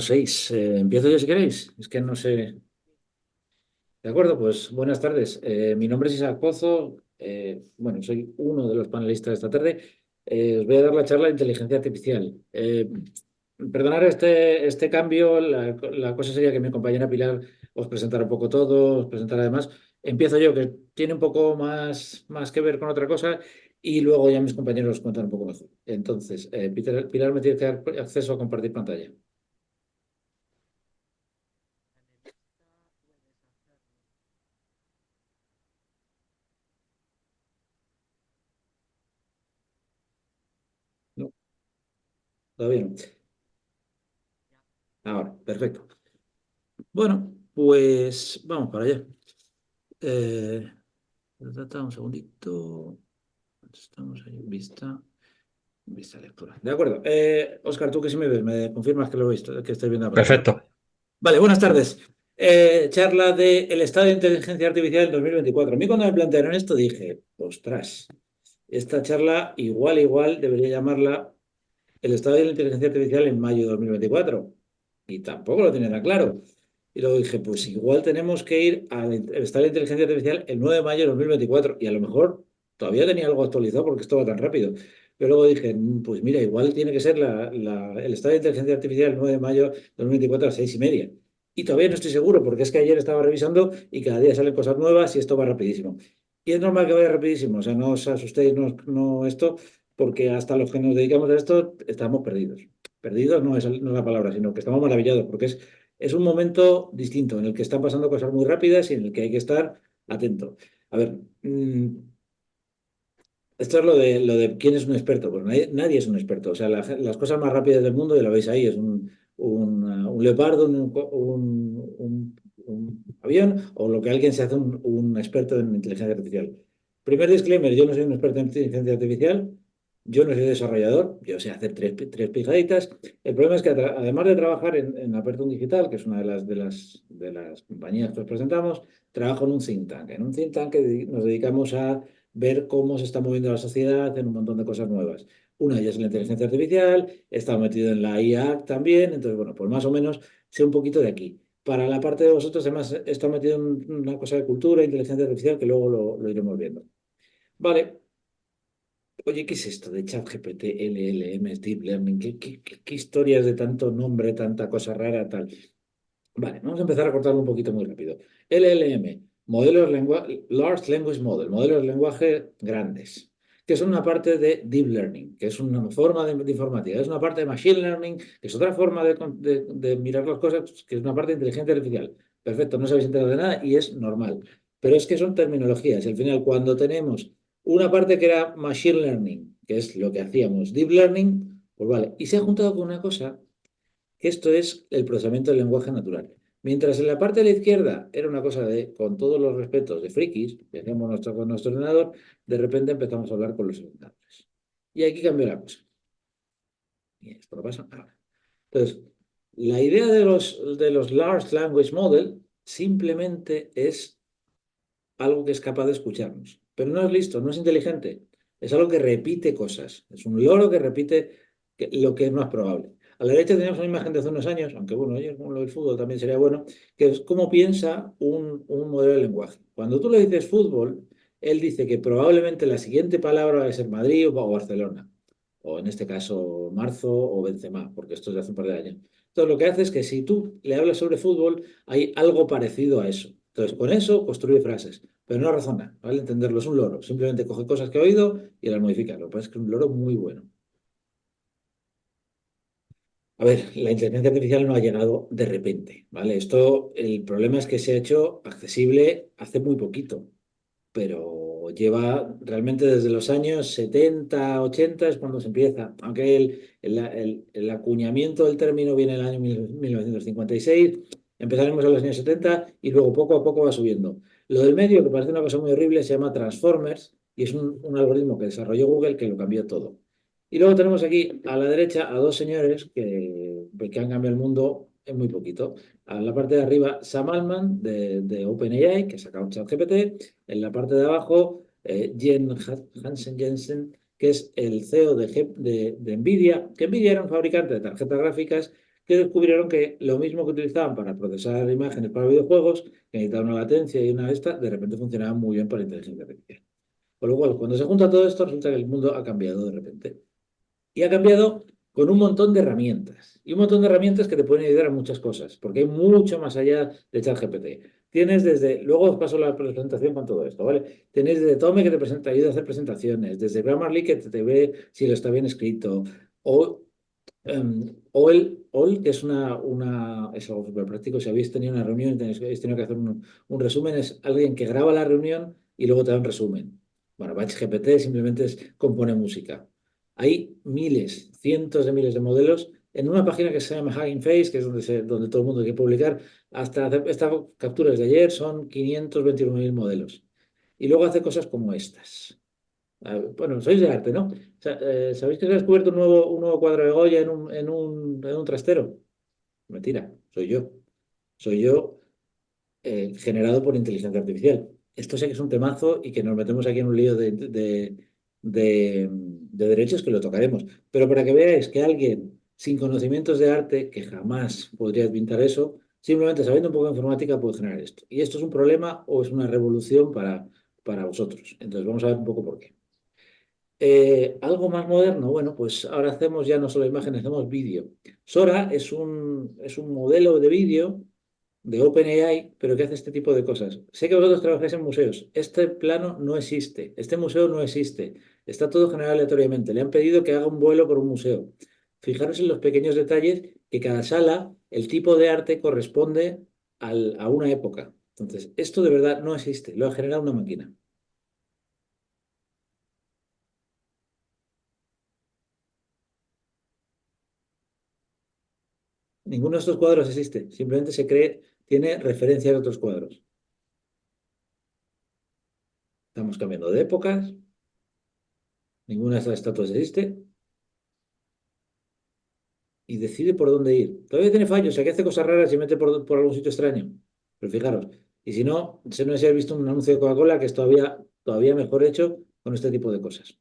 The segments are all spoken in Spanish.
6. Empiezo yo si queréis. Es que no sé. De acuerdo, pues buenas tardes. Mi nombre es Isaac Pozo. Bueno, soy uno de los panelistas de esta tarde. Os voy a dar la charla de inteligencia artificial. Perdonar este cambio. La cosa sería que mi compañera Pilar os presentara un poco todo, os presentara además. Empiezo yo, que tiene un poco más que ver con otra cosa, y luego ya mis compañeros os cuentan un poco mejor. Entonces, Pilar me tiene que dar acceso a compartir pantalla. No, todavía no. Ahora, perfecto. Bueno, pues vamos para allá. Eh, un segundito. Estamos ahí. Vista lectura. De acuerdo. Óscar, tú que sí me ves, me confirmas que lo he visto, que estoy viendo la pantalla, ¿no? Perfecto. Vale, buenas tardes. Charla de el estado de inteligencia artificial en 2024. A mí cuando me plantearon esto dije, ostras, esta charla igual debería llamarla el estado de la inteligencia artificial en mayo de 2024. Y tampoco lo tenía tan claro. Y luego dije, pues igual tenemos que ir al estado de la inteligencia artificial el 9 de mayo de 2024. Y a lo mejor todavía tenía algo actualizado porque esto va tan rápido. Pero luego dije, pues mira, igual tiene que ser el estado de inteligencia artificial el 9 de mayo de 2024 a las 6:30. Y todavía no estoy seguro porque es que ayer estaba revisando y cada día salen cosas nuevas y esto va rapidísimo. Y es normal que vaya rapidísimo, o sea, no os asustéis, no esto, porque hasta los que nos dedicamos a esto estamos perdidos. Perdidos no es la palabra, sino que estamos maravillados, porque es un momento distinto en el que están pasando cosas muy rápidas y en el que hay que estar atento. A ver, esto es lo de quién es un experto. Pues nadie es un experto. O sea, las cosas más rápidas del mundo, ya lo veis ahí, es un leopardo, un avión, o lo que alguien se hace un experto en inteligencia artificial. Primer disclaimer, yo no soy un experto en inteligencia artificial, yo no soy desarrollador, yo sé hacer tres pijaditas. El problema es que además de trabajar en Apertum Digital, que es una de las compañías que os presentamos, trabajo en un think tank. En un think tank que nos dedicamos a ver cómo se está moviendo la sociedad en un montón de cosas nuevas. Una de ellas es la inteligencia artificial, he estado metido en la IA también, entonces, bueno, pues más o menos sé un poquito de aquí. Para la parte de vosotros, además, he estado metido en una cosa de cultura, inteligencia artificial, que luego lo iremos viendo. Vale, oye, ¿qué es esto de ChatGPT, LLM, Deep Learning? ¿Qué historias de tanto nombre, tanta cosa rara, tal? Vale, vamos a empezar a cortarlo un poquito muy rápido. LLM, Large Language Model, modelos de lenguaje grandes, que son una parte de Deep Learning, que es una forma de informática, es una parte de Machine Learning, que es otra forma de mirar las cosas, que es una parte de inteligencia artificial. Perfecto, no sabéis enterado de nada y es normal. Pero es que son terminologías. Y al final, cuando tenemos una parte que era Machine Learning, que es lo que hacíamos, Deep Learning, pues vale, y se ha juntado con una cosa que esto es el procesamiento del lenguaje natural. Mientras en la parte de la izquierda era una cosa de, con todos los respetos, de frikis, que hacíamos con nuestro ordenador, de repente empezamos a hablar con los ordenadores. Y aquí cambió la cosa. Y esto lo pasa ahora. Entonces, la idea de los Large Language Model simplemente es algo que es capaz de escucharnos. Pero no es listo, no es inteligente. Es algo que repite cosas. Es un loro que repite lo que es más probable. A la derecha tenemos una imagen de hace unos años, aunque bueno, ayer con lo del fútbol también sería bueno, que es cómo piensa un modelo de lenguaje. Cuando tú le dices fútbol, él dice que probablemente la siguiente palabra va a ser Madrid o Barcelona, o en este caso Marzo o Benzema, porque esto es de hace un par de años. Entonces lo que hace es que si tú le hablas sobre fútbol, hay algo parecido a eso. Entonces con eso construye frases, pero no razona, ¿vale? Entenderlo, es un loro. Simplemente coge cosas que ha oído y las modifica. Lo que pasa es que es un loro muy bueno. A ver, la inteligencia artificial no ha llegado de repente, ¿vale? Esto, el problema es que se ha hecho accesible hace muy poquito, pero lleva realmente desde los años 70, 80 es cuando se empieza, aunque el acuñamiento del término viene en el año 1956, empezaremos en los años 70 y luego poco a poco va subiendo. Lo del medio, que parece una cosa muy horrible, se llama Transformers y es un algoritmo que desarrolló Google que lo cambió todo. Y luego tenemos aquí a la derecha a dos señores que han cambiado el mundo en muy poquito. A la parte de arriba, Sam Altman de OpenAI, que ha sacado ChatGPT. En la parte de abajo, Jen Hansen Jensen, que es el CEO de NVIDIA, que NVIDIA era un fabricante de tarjetas gráficas que descubrieron que lo mismo que utilizaban para procesar imágenes para videojuegos, que necesitaban una latencia y una esta, de repente funcionaba muy bien para inteligencia artificial. Con lo cual, cuando se junta todo esto, resulta que el mundo ha cambiado de repente. Y ha cambiado con un montón de herramientas. Y un montón de herramientas que te pueden ayudar a muchas cosas, porque hay mucho más allá de ChatGPT. Tienes desde, luego os paso la presentación con todo esto, ¿vale? Tenéis desde Tome que te presenta, ayuda a hacer presentaciones, desde Grammarly que te ve si lo está bien escrito, o OL, que es es algo súper práctico. Si habéis tenido una reunión y habéis tenido que hacer un resumen, es alguien que graba la reunión y luego te da un resumen. Bueno, BatchGPT simplemente compone música. Hay miles, cientos de miles de modelos en una página que se llama Hugging Face, que es donde todo el mundo quiere publicar. Hasta estas capturas de ayer son 529.000 modelos. Y luego hace cosas como estas. Bueno, sois de arte, ¿no? ¿Sabéis que se ha descubierto un nuevo cuadro de Goya en un trastero? Mentira, soy yo. Soy yo generado por inteligencia artificial. Esto sé que es un temazo y que nos metemos aquí en un lío de derechos que lo tocaremos. Pero para que veáis que alguien sin conocimientos de arte, que jamás podría pintar eso, simplemente sabiendo un poco de informática puede generar esto. ¿Y esto es un problema o es una revolución para vosotros? Entonces vamos a ver un poco por qué. Algo más moderno, bueno, pues ahora hacemos ya no solo imágenes, hacemos vídeo. Sora es un modelo de vídeo de OpenAI, pero que hace este tipo de cosas. Sé que vosotros trabajáis en museos. Este plano no existe, este museo no existe. Está todo generado aleatoriamente. Le han pedido que haga un vuelo por un museo. Fijaros en los pequeños detalles que cada sala, el tipo de arte corresponde a una época. Entonces, esto de verdad no existe, lo ha generado una máquina. Ninguno de estos cuadros existe, simplemente se cree, tiene referencia a otros cuadros. Estamos cambiando de épocas, ninguna de estas estatuas existe y decide por dónde ir. Todavía tiene fallos, o sea que hace cosas raras y mete por algún sitio extraño. Pero fijaros, y si no, se no sé si habéis visto un anuncio de Coca-Cola que es todavía mejor hecho con este tipo de cosas.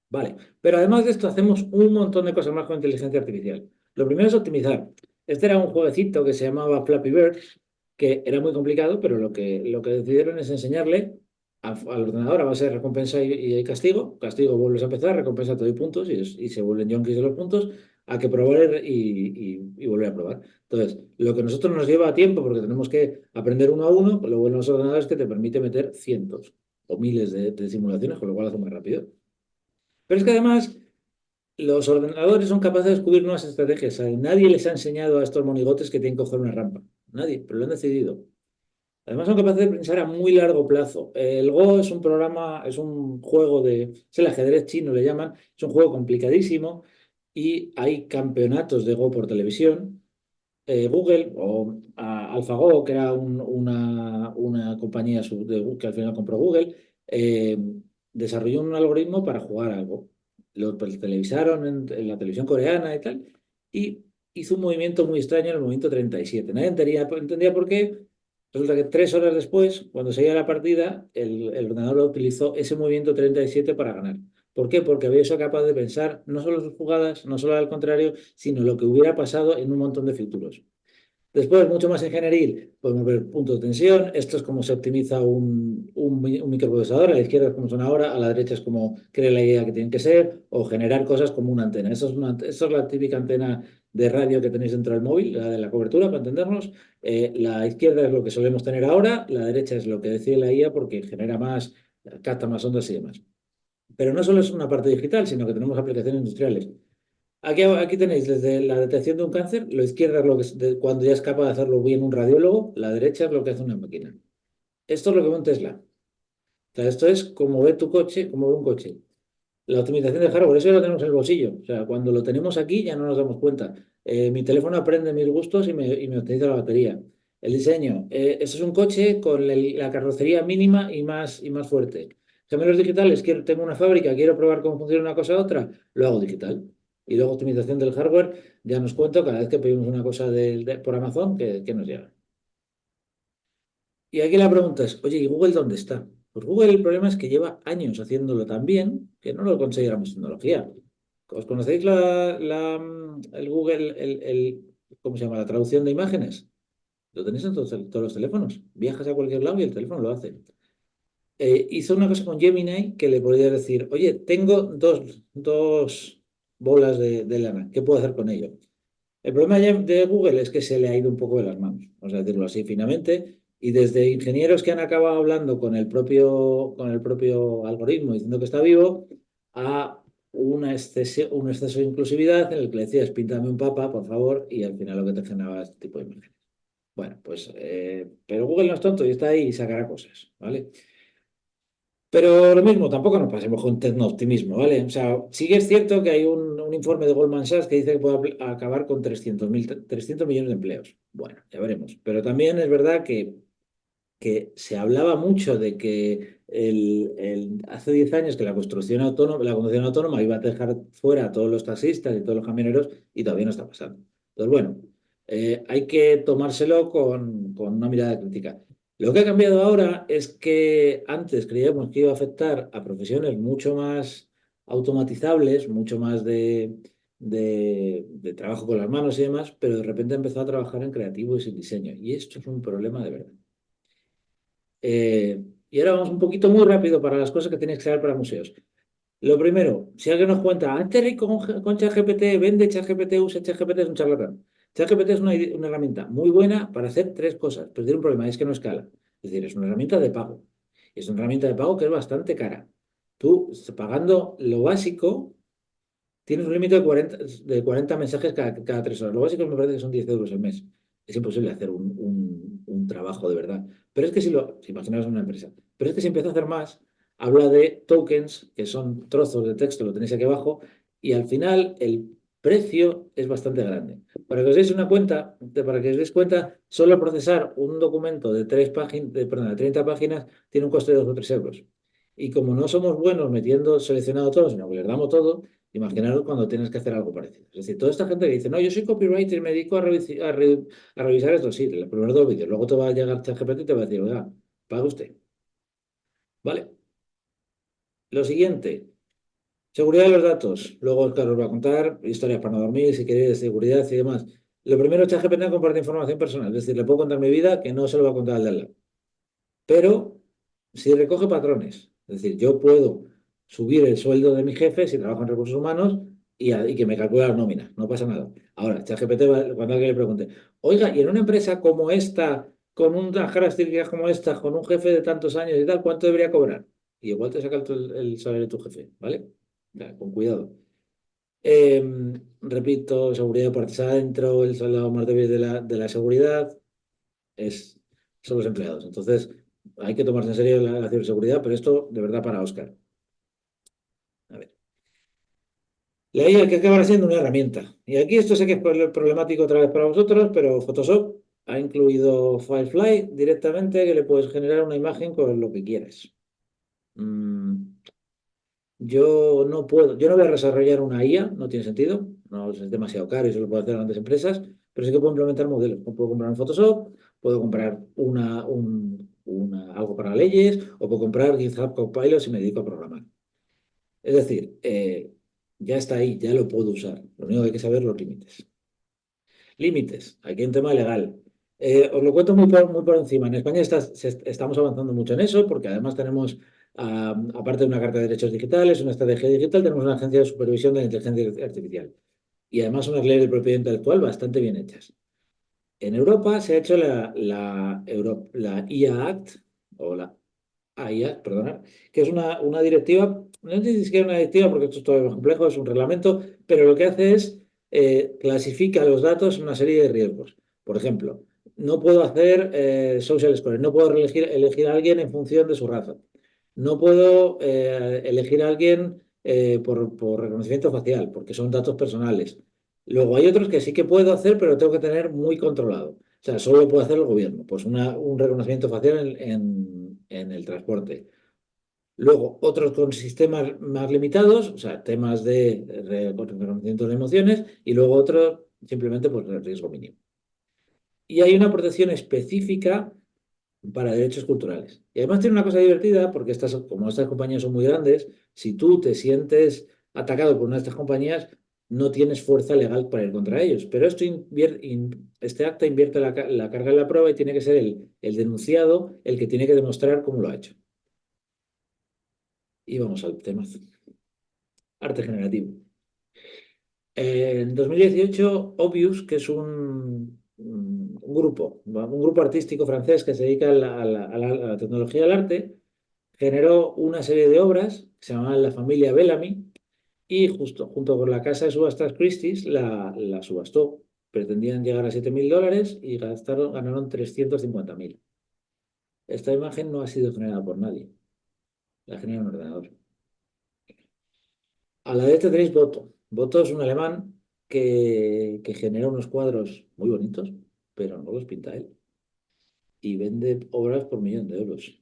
Vale, pero además de esto hacemos un montón de cosas más con inteligencia artificial. Lo primero es optimizar. Este era un jueguecito que se llamaba Flappy Bird, que era muy complicado, pero lo que decidieron es enseñarle al ordenador a base de recompensa y castigo. Castigo, vuelves a empezar, recompensa te doy puntos y se vuelven yonkis de los puntos, a que probar y volver a probar. Entonces, lo que a nosotros nos lleva a tiempo, porque tenemos que aprender uno a uno, lo bueno de los ordenadores es que te permite meter cientos o miles de simulaciones, con lo cual hace más rápido. Pero es que además los ordenadores son capaces de descubrir nuevas estrategias. Nadie les ha enseñado a estos monigotes que tienen que coger una rampa. Nadie, pero lo han decidido. Además son capaces de pensar a muy largo plazo. El Go es un programa, es un juego es el ajedrez chino, le llaman. Es un juego complicadísimo y hay campeonatos de Go por televisión. Google o AlphaGo, que era una compañía que al final compró Google, eh, desarrolló un algoritmo para jugar algo. Lo televisaron en la televisión coreana y tal, y hizo un movimiento muy extraño en el momento 37. Nadie entendía por qué. Resulta que 3 horas después, cuando se iba la partida, el ordenador utilizó ese movimiento 37 para ganar. ¿Por qué? Porque había sido capaz de pensar no solo sus jugadas, no solo al contrario, sino lo que hubiera pasado en un montón de futuros. Después, mucho más ingenieril, podemos ver puntos de tensión. Esto es como se optimiza un microprocesador. A la izquierda es como son ahora, a la derecha es como crea la idea que tienen que ser, o generar cosas como una antena. Eso es la típica antena de radio que tenéis dentro del móvil, la de la cobertura, para entendernos. La izquierda es lo que solemos tener ahora, la derecha es lo que decide la IA porque genera más, capta más ondas y demás. Pero no solo es una parte digital, sino que tenemos aplicaciones industriales. Aquí tenéis desde la detección de un cáncer, la izquierda es lo que cuando ya es capaz de hacerlo bien un radiólogo, la derecha es lo que hace una máquina. Esto es lo que ve un Tesla. O sea, esto es como ve tu coche, como ve un coche. La optimización de hardware, eso ya lo tenemos en el bolsillo. O sea, cuando lo tenemos aquí ya no nos damos cuenta. Mi teléfono aprende mis gustos y me optimiza la batería. El diseño, esto es un coche con la carrocería mínima y más fuerte. Gemelos digitales, tengo una fábrica, quiero probar cómo funciona una cosa u otra, lo hago digital. Y luego optimización del hardware, ya nos cuento cada vez que pedimos una cosa por Amazon que nos llega. Y aquí la pregunta es, oye, ¿y Google dónde está? Pues Google el problema es que lleva años haciéndolo tan bien que no lo consideramos tecnología. ¿Os conocéis el Google, ¿cómo se llama? La traducción de imágenes. Lo tenéis en todos los teléfonos. Viajas a cualquier lado y el teléfono lo hace. Hizo una cosa con Gemini que le podía decir, oye, tengo dos bolas de lana, ¿qué puedo hacer con ello? El problema de Google es que se le ha ido un poco de las manos, vamos a decirlo así finamente, y desde ingenieros que han acabado hablando con el propio algoritmo diciendo que está vivo, a un exceso de inclusividad en el que le decías, píntame un papa, por favor, y al final lo que te generaba es este tipo de imágenes. Bueno, pues, pero Google no es tonto y está ahí y sacará cosas, ¿vale? Pero lo mismo, tampoco nos pasemos con tecno-optimismo, ¿vale? O sea, sí que es cierto que hay un informe de Goldman Sachs que dice que puede acabar con 300 millones de empleos. Bueno, ya veremos. Pero también es verdad que se hablaba mucho de que hace 10 años que la conducción autónoma iba a dejar fuera a todos los taxistas y todos los camioneros y todavía no está pasando. Entonces, bueno, hay que tomárselo con una mirada crítica. Lo que ha cambiado ahora es que antes creíamos que iba a afectar a profesiones mucho más automatizables, mucho más de trabajo con las manos y demás, pero de repente empezó a trabajar en creativo y sin diseño. Y esto es un problema de verdad. Y ahora vamos un poquito muy rápido para las cosas que tenéis que saber para museos. Lo primero, si alguien nos cuenta, antes rico con ChatGPT, vende ChatGPT, usa ChatGPT, es un charlatán. ChatGPT es una herramienta muy buena para hacer tres cosas, pero tiene un problema, es que no escala. Es decir, es una herramienta de pago. Es una herramienta de pago que es bastante cara. Tú, pagando lo básico, tienes un límite de 40 mensajes cada 3 horas. Lo básico me parece que son 10 euros al mes. Es imposible hacer un trabajo de verdad. Pero es que si imaginaos una empresa, pero es que si empieza a hacer más, habla de tokens, que son trozos de texto, lo tenéis aquí abajo, y al final el precio es bastante grande. Para que os deis cuenta, solo procesar un documento de 30 páginas tiene un coste de 2 o 3 euros. Y como no somos buenos metiendo seleccionado todo, sino que les damos todo, imaginaros cuando tienes que hacer algo parecido. Es decir, toda esta gente que dice, no, yo soy copywriter y me dedico a revisar esto, sí, los primeros 2 vídeos. Luego te va a llegar ChatGPT y te va a decir, oiga, paga usted. ¿Vale? Lo siguiente, seguridad de los datos. Luego Oscar os va a contar historias para no dormir, si queréis, de seguridad y demás. Lo primero, ChatGPT comparte información personal. Es decir, le puedo contar mi vida que no se lo va a contar al de al lado. Pero si recoge patrones, es decir, yo puedo subir el sueldo de mi jefe si trabajo en recursos humanos y que me calcule las nóminas, no pasa nada. Ahora, ChatGPT, cuando alguien le pregunte, oiga, y en una empresa como esta, con unas características como esta, con un jefe de tantos años y tal, ¿cuánto debería cobrar? Y igual te saca el salario de tu jefe, ¿vale? Ya, con cuidado. Repito, seguridad por adentro, el salario más débil de la seguridad son los empleados. Entonces, hay que tomarse en serio la ciberseguridad, pero esto de verdad para Oscar. A ver. La IA que acabará siendo una herramienta. Y aquí esto sé que es problemático otra vez para vosotros, pero Photoshop ha incluido Firefly directamente que le puedes generar una imagen con lo que quieras. Mm, yo no voy a desarrollar una IA, no tiene sentido, no es demasiado caro y eso lo pueden hacer grandes empresas, pero sí que puedo implementar modelos. Puedo comprar un Photoshop, puedo comprar algo para leyes, o puedo comprar GitHub Copilot si me dedico a programar. Es decir, ya está ahí, ya lo puedo usar. Lo único que hay que saber los límites. Límites, aquí hay un tema legal. Os lo cuento muy por encima. En España estamos avanzando mucho en eso porque además tenemos, aparte de una carta de derechos digitales, una estrategia digital, tenemos una agencia de supervisión de la inteligencia artificial y además unas leyes de propiedad intelectual bastante bien hechas. En Europa se ha hecho la IA Act, o la AIA, perdona, que es una directiva, no es ni siquiera una directiva porque esto es todo más complejo, es un reglamento, pero lo que hace es clasifica los datos en una serie de riesgos. Por ejemplo, no puedo hacer social scoring, no puedo elegir a alguien en función de su raza, no puedo elegir a alguien por reconocimiento facial, porque son datos personales. Luego hay otros que sí que puedo hacer, pero tengo que tener muy controlado. O sea, solo lo puede hacer el gobierno, pues un reconocimiento facial en el transporte. Luego, otros con sistemas más limitados, o sea, temas de reconocimiento de emociones, y luego otros simplemente pues, de riesgo mínimo. Y hay una protección específica para derechos culturales. Y además tiene una cosa divertida, porque como estas compañías son muy grandes, si tú te sientes atacado por una de estas compañías, no tienes fuerza legal para ir contra ellos. Pero este acta invierte la carga en la prueba y tiene que ser el denunciado el que tiene que demostrar cómo lo ha hecho. Y vamos al tema. Arte generativo. En 2018, Obvious, que es un grupo artístico francés que se dedica a la tecnología del arte, generó una serie de obras que se llamaban La familia Bellamy y justo junto con la casa de subastas Christie's la subastó. Pretendían llegar a $7.000 y ganaron 350.000. Esta imagen no ha sido generada por nadie, la genera un ordenador. A la derecha tenéis Boto. Boto es un alemán que genera unos cuadros muy bonitos, pero no los pinta él. Y vende obras por 1.000.000 de euros.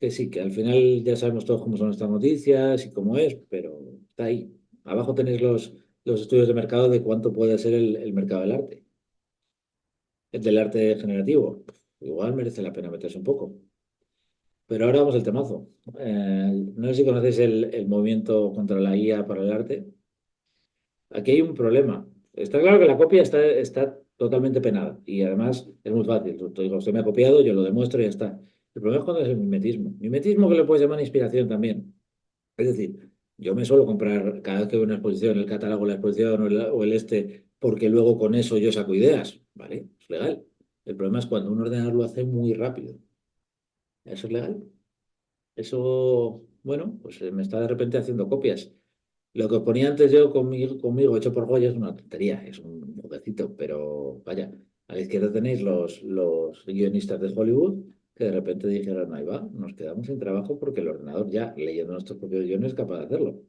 Que sí, que al final ya sabemos todos cómo son estas noticias y cómo es, pero está ahí. Abajo tenéis los estudios de mercado de cuánto puede ser el mercado del arte. El del arte generativo. Igual merece la pena meterse un poco. Pero ahora vamos al temazo. No sé si conocéis el movimiento contra la IA para el arte. Aquí hay un problema. Está claro que la copia está totalmente penada y además es muy fácil. Tú digo, usted me ha copiado, yo lo demuestro y ya está. El problema es cuando es el mimetismo. Mimetismo que le puedes llamar inspiración también. Es decir, yo me suelo comprar cada vez que veo una exposición, el catálogo, la exposición o el este, porque luego con eso yo saco ideas. ¿Vale? Es legal. El problema es cuando un ordenador lo hace muy rápido. ¿Eso es legal? Eso, bueno, pues me está de repente haciendo copias. Lo que os ponía antes yo conmigo hecho por Goya es una tontería, es un jueguecito, pero vaya, a la izquierda tenéis los guionistas de Hollywood que de repente dijeron, ahí va, nos quedamos sin trabajo porque el ordenador ya, leyendo nuestros propios guiones, es capaz de hacerlo.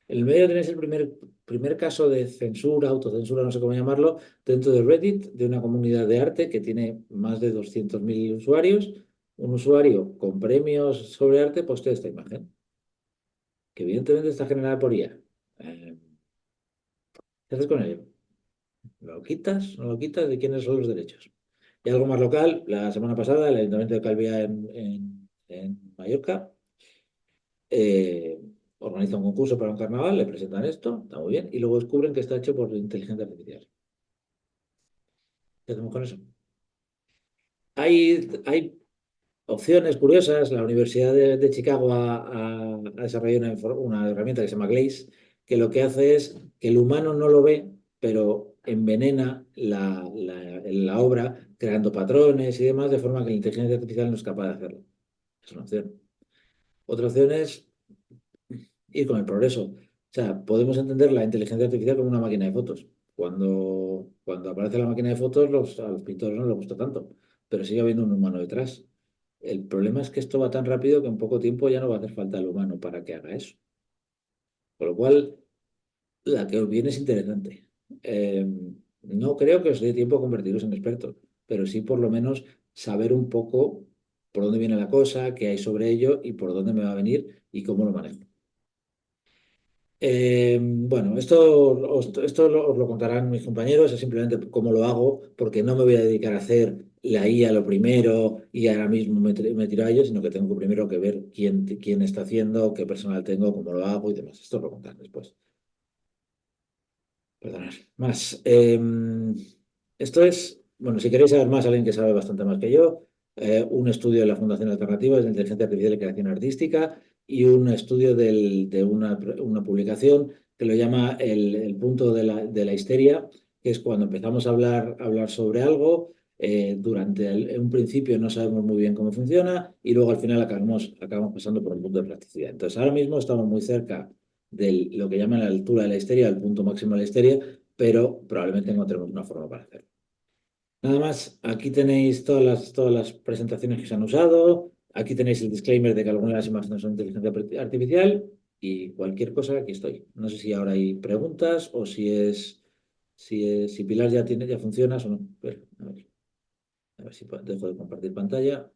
En el medio tenéis el primer caso de censura, autocensura, no sé cómo llamarlo, dentro de Reddit, de una comunidad de arte que tiene más de 200.000 usuarios. Un usuario con premios sobre arte postea esta imagen, que evidentemente está generada por IA. ¿Qué haces con ello? ¿Lo quitas? ¿No lo quitas? ¿De quiénes son los derechos? Y algo más local, la semana pasada el Ayuntamiento de Calviá en Mallorca eh, organiza un concurso para un carnaval, le presentan esto, está muy bien, y luego descubren que está hecho por inteligencia artificial. ¿Qué hacemos con eso? Hay opciones curiosas. La Universidad de Chicago ha desarrollado una herramienta que se llama Glaze, que lo que hace es que el humano no lo ve, pero envenena la obra creando patrones y demás, de forma que la inteligencia artificial no es capaz de hacerlo. Es una opción. Otra opción es ir con el progreso. O sea, podemos entender la inteligencia artificial como una máquina de fotos. Cuando aparece la máquina de fotos, a los pintores no les gusta tanto, pero sigue habiendo un humano detrás. El problema es que esto va tan rápido que en poco tiempo ya no va a hacer falta el humano para que haga eso. Con lo cual, la que os viene es interesante. Eh, no creo que os dé tiempo a convertiros en expertos, pero sí por lo menos saber un poco por dónde viene la cosa, qué hay sobre ello y por dónde me va a venir y cómo lo manejo. Bueno, esto os lo contarán mis compañeros, es simplemente cómo lo hago, porque no me voy a dedicar a hacer la IA lo primero y ahora mismo me tiro a ello, sino que tengo que primero que ver quién está haciendo, qué personal tengo, cómo lo hago y demás. Esto os lo contaré después. Perdonad. Más. Esto es, bueno, si queréis saber más, alguien que sabe bastante más que yo, un estudio de la Fundación Alternativa de Inteligencia Artificial y Creación Artística y un estudio de una publicación que lo llama el punto de la histeria, que es cuando empezamos a hablar sobre algo, en un principio no sabemos muy bien cómo funciona y luego al final acabamos pasando por un punto de plasticidad. Entonces, ahora mismo estamos muy cerca de lo que llaman la altura de la histeria, el punto máximo de la histeria, pero probablemente encontremos una forma para hacerlo. Nada más, aquí tenéis todas las presentaciones que se han usado, aquí tenéis el disclaimer de que algunas de las imágenes son inteligencia artificial y cualquier cosa, aquí estoy. No sé si ahora hay preguntas o si Pilar ya funcionas o no. A ver si dejo de compartir pantalla.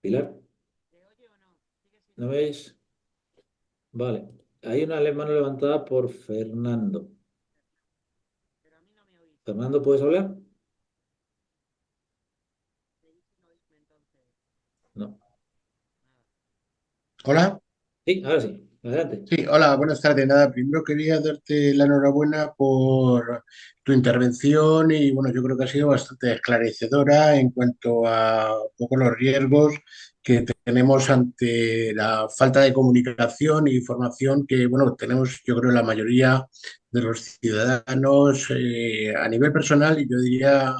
Pilar, ¿no veis? Vale. Hay una mano levantada por Fernando. Fernando, ¿puedes hablar? No. Hola, Sí, ahora sí. Adelante. Sí, hola, buenas tardes. Nada, primero quería darte la enhorabuena por tu intervención y bueno, yo creo que ha sido bastante esclarecedora en cuanto a un poco los riesgos que tenemos ante la falta de comunicación y información que bueno, tenemos yo creo la mayoría de los ciudadanos a nivel personal y yo diría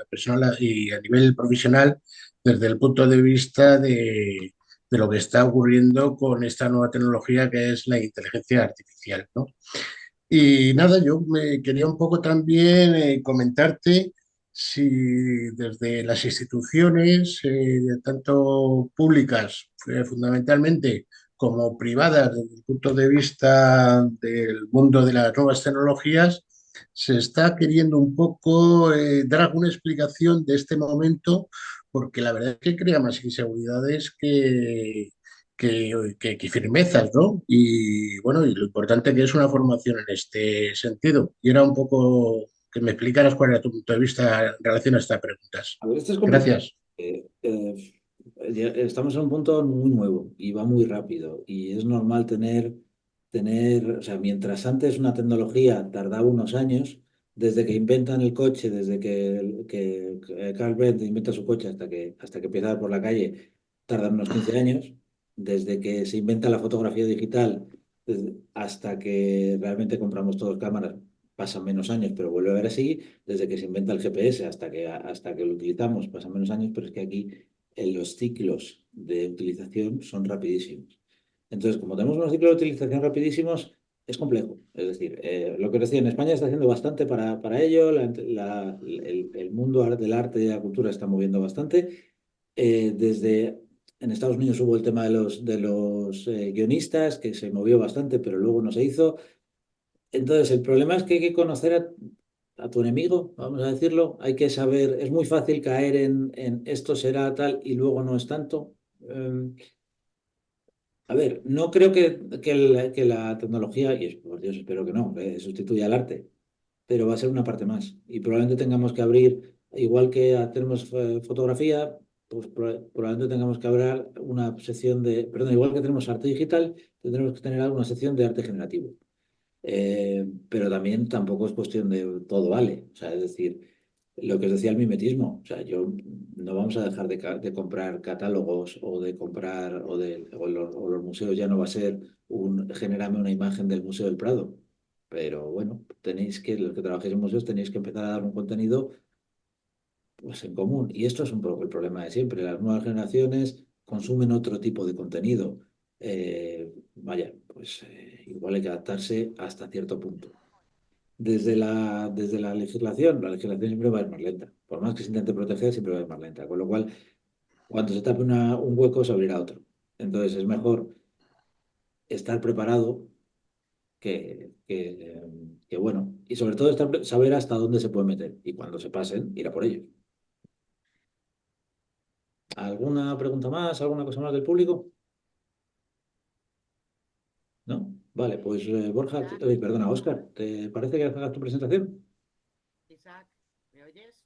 personal y a nivel profesional desde el punto de vista de lo que está ocurriendo con esta nueva tecnología que es la inteligencia artificial, ¿no? Y nada, yo me quería un poco también comentarte si desde las instituciones, tanto públicas fundamentalmente, como privadas, desde el punto de vista del mundo de las nuevas tecnologías, se está queriendo un poco dar alguna explicación de este momento, porque la verdad es que crea más inseguridades que firmezas, ¿no? Y bueno, y lo importante que es una formación en este sentido. Y era un poco que me explicaras cuál era tu punto de vista en relación a estas preguntas. A ver, esto es complicado. Gracias. Estamos en un punto muy nuevo y va muy rápido y es normal o sea, mientras antes una tecnología tardaba unos años, desde que inventan el coche, desde que Carl Benz inventa su coche hasta que empieza a dar por la calle, tardan unos 15 años, desde que se inventa la fotografía digital hasta que realmente compramos todos cámaras, pasan menos años, pero vuelve a ver así, desde que se inventa el GPS hasta que lo utilizamos, pasan menos años, pero es que aquí los ciclos de utilización son rapidísimos. Entonces, como tenemos unos ciclos de utilización rapidísimos, es complejo. Es decir, lo que decía, en España está haciendo bastante para ello, el mundo del arte y de la cultura está moviendo bastante. Desde en Estados Unidos hubo el tema de los guionistas, que se movió bastante, pero luego no se hizo. Entonces, el problema es que hay que conocer a tu enemigo, vamos a decirlo. Hay que saber, es muy fácil caer en esto será tal y luego no es tanto. A ver, no creo que la tecnología, y por Dios espero que no, sustituya al arte, pero va a ser una parte más. Y probablemente tengamos que abrir, igual que tenemos fotografía, pues probablemente tengamos que abrir una sección perdón, igual que tenemos arte digital, tendremos que tener alguna sección de arte generativo. Pero también tampoco es cuestión de todo vale. O sea, es decir, lo que os decía el mimetismo. O sea, no vamos a dejar de comprar catálogos o de comprar o los museos ya no va a ser genérame una imagen del Museo del Prado. Pero bueno, los que trabajéis en museos tenéis que empezar a dar un contenido pues en común. Y esto es un poco el problema de siempre. Las nuevas generaciones consumen otro tipo de contenido. Vaya, pues igual hay que adaptarse hasta cierto punto. Desde la legislación siempre va a ir más lenta. Por más que se intente proteger, siempre va a ir más lenta. Con lo cual, cuando se tape un hueco, se abrirá otro. Entonces, es mejor estar preparado que bueno. Y sobre todo, saber hasta dónde se puede meter. Y cuando se pasen, ir a por ellos. ¿Alguna pregunta más? ¿Alguna cosa más del público? ¿No? Vale, pues Borja, Isaac, perdona, Óscar, ¿te parece que hagas tu presentación? Isaac, ¿me oyes?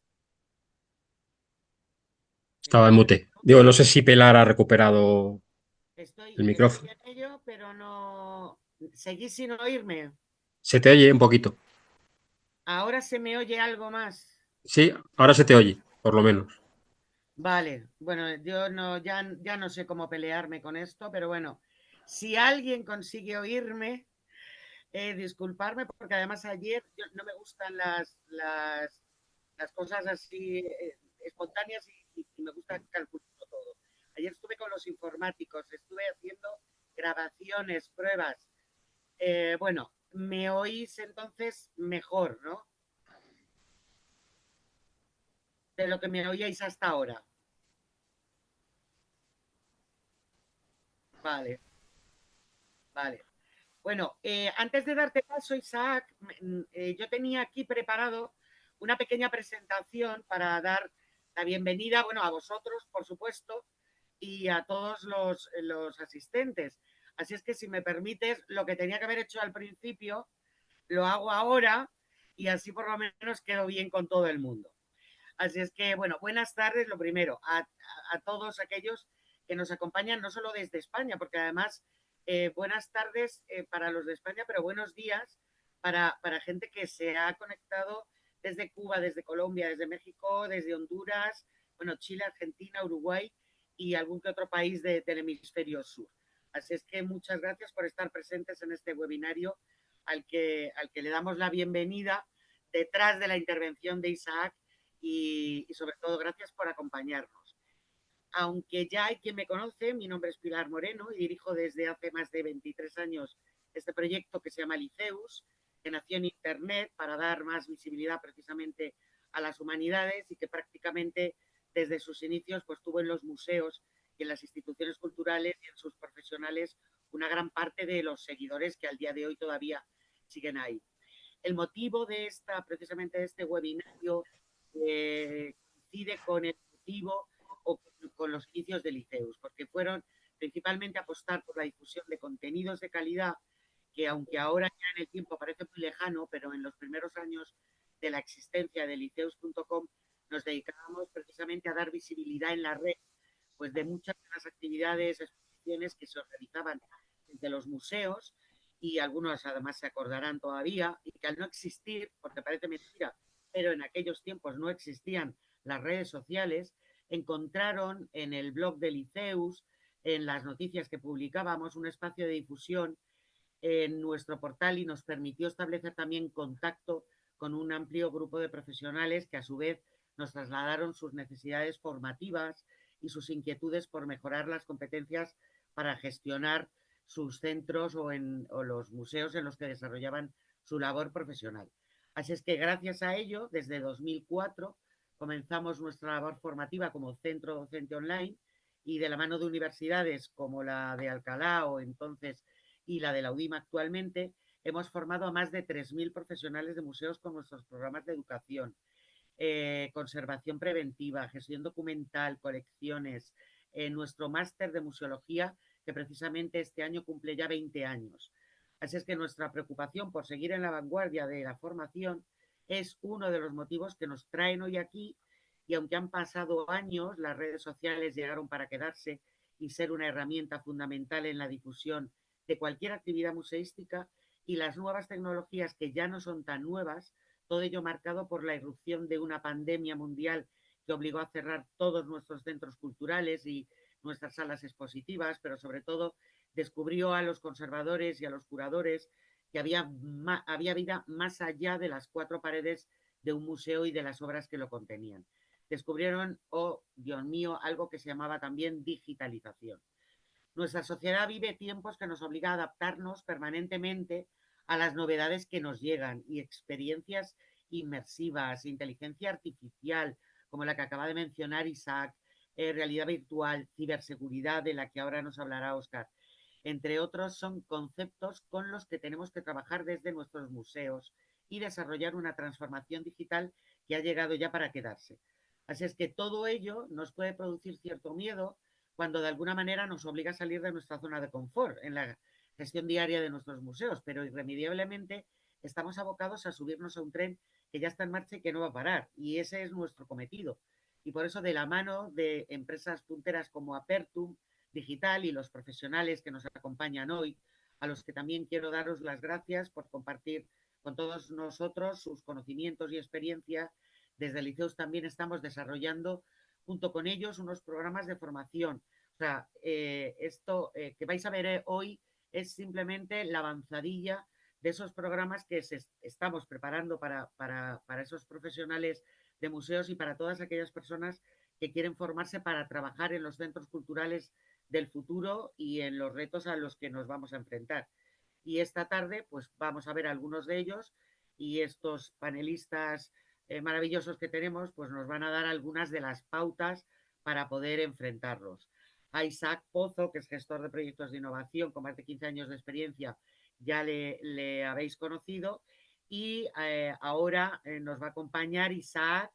Estaba en mute. Digo, no sé si Pelar ha recuperado el Estoy micrófono. en ello, pero no. Seguís sin oírme. Se te oye un poquito. Ahora se me oye algo más. Sí, ahora se te oye, por lo menos. Vale, bueno, yo no, ya no sé cómo pelearme con esto, pero bueno, si alguien consigue oírme, disculparme, porque además ayer no me gustan las cosas así espontáneas y me gusta calcularlo todo. Ayer estuve con los informáticos, estuve haciendo grabaciones, pruebas. Bueno, me oís entonces mejor, ¿no? De lo que me oíais hasta ahora. Vale, vale. Bueno, antes de darte paso, Isaac, yo tenía aquí preparado una pequeña presentación para dar la bienvenida, bueno, a vosotros, por supuesto, y a todos los asistentes. Así es que si me permites, lo que tenía que haber hecho al principio, lo hago ahora y así por lo menos quedo bien con todo el mundo. Así es que, bueno, buenas tardes, lo primero, a todos aquellos que nos acompañan, no solo desde España, porque además Buenas tardes para los de España, pero buenos días para gente que se ha conectado desde Cuba, desde Colombia, desde México, desde Honduras, bueno, Chile, Argentina, Uruguay y algún que otro país del hemisferio sur. Así es que muchas gracias por estar presentes en este webinario al que le damos la bienvenida detrás de la intervención de Isaac y sobre todo gracias por acompañarnos. Aunque ya hay quien me conoce, mi nombre es Pilar Moreno y dirijo desde hace más de 23 años este proyecto que se llama Liceus, que nació en Internet para dar más visibilidad precisamente a las humanidades y que prácticamente desde sus inicios pues tuvo en los museos y en las instituciones culturales y en sus profesionales una gran parte de los seguidores que al día de hoy todavía siguen ahí. El motivo de precisamente de este webinario coincide con el motivo o con los inicios de Liceus, porque fueron principalmente apostar por la difusión de contenidos de calidad que aunque ahora ya en el tiempo parece muy lejano, pero en los primeros años de la existencia de liceus.com nos dedicábamos precisamente a dar visibilidad en la red pues de muchas de las actividades, exposiciones que se organizaban desde los museos y algunos además se acordarán todavía y que al no existir, porque parece mentira, pero en aquellos tiempos no existían las redes sociales, encontraron en el blog de Liceus, en las noticias que publicábamos, un espacio de difusión en nuestro portal y nos permitió establecer también contacto con un amplio grupo de profesionales que a su vez nos trasladaron sus necesidades formativas y sus inquietudes por mejorar las competencias para gestionar sus centros o los museos en los que desarrollaban su labor profesional. Así es que gracias a ello, desde 2004 comenzamos nuestra labor formativa como centro docente online y de la mano de universidades como la de Alcalá o entonces y la de la UDIMA actualmente, hemos formado a más de 3.000 profesionales de museos con nuestros programas de educación, conservación preventiva, gestión documental, colecciones, nuestro máster de museología, que precisamente este año cumple ya 20 años. Así es que nuestra preocupación por seguir en la vanguardia de la formación es uno de los motivos que nos traen hoy aquí y aunque han pasado años, las redes sociales llegaron para quedarse y ser una herramienta fundamental en la difusión de cualquier actividad museística y las nuevas tecnologías que ya no son tan nuevas, todo ello marcado por la irrupción de una pandemia mundial que obligó a cerrar todos nuestros centros culturales y nuestras salas expositivas, pero sobre todo descubrió a los conservadores y a los curadores que había vida más allá de las cuatro paredes de un museo y de las obras que lo contenían. Descubrieron, oh Dios mío, algo que se llamaba también digitalización. Nuestra sociedad vive tiempos que nos obliga a adaptarnos permanentemente a las novedades que nos llegan y experiencias inmersivas, inteligencia artificial, como la que acaba de mencionar Isaac, realidad virtual, ciberseguridad, de la que ahora nos hablará Oscar, entre otros, son conceptos con los que tenemos que trabajar desde nuestros museos y desarrollar una transformación digital que ha llegado ya para quedarse. Así es que todo ello nos puede producir cierto miedo cuando de alguna manera nos obliga a salir de nuestra zona de confort en la gestión diaria de nuestros museos, pero irremediablemente estamos abocados a subirnos a un tren que ya está en marcha y que no va a parar. Y ese es nuestro cometido. Y por eso, de la mano de empresas punteras como Apertum Digital y los profesionales que nos acompañan hoy, a los que también quiero daros las gracias por compartir con todos nosotros sus conocimientos y experiencia, desde Liceus también estamos desarrollando junto con ellos unos programas de formación. O sea, esto que vais a ver hoy es simplemente la avanzadilla de esos programas que estamos preparando para esos profesionales de museos y para todas aquellas personas que quieren formarse para trabajar en los centros culturales del futuro y en los retos a los que nos vamos a enfrentar. Y esta tarde, pues vamos a ver algunos de ellos y estos panelistas maravillosos que tenemos, pues nos van a dar algunas de las pautas para poder enfrentarlos. A Isaac Pozo, que es gestor de proyectos de innovación con más de 15 años de experiencia, ya le habéis conocido. Y ahora nos va a acompañar Isaac.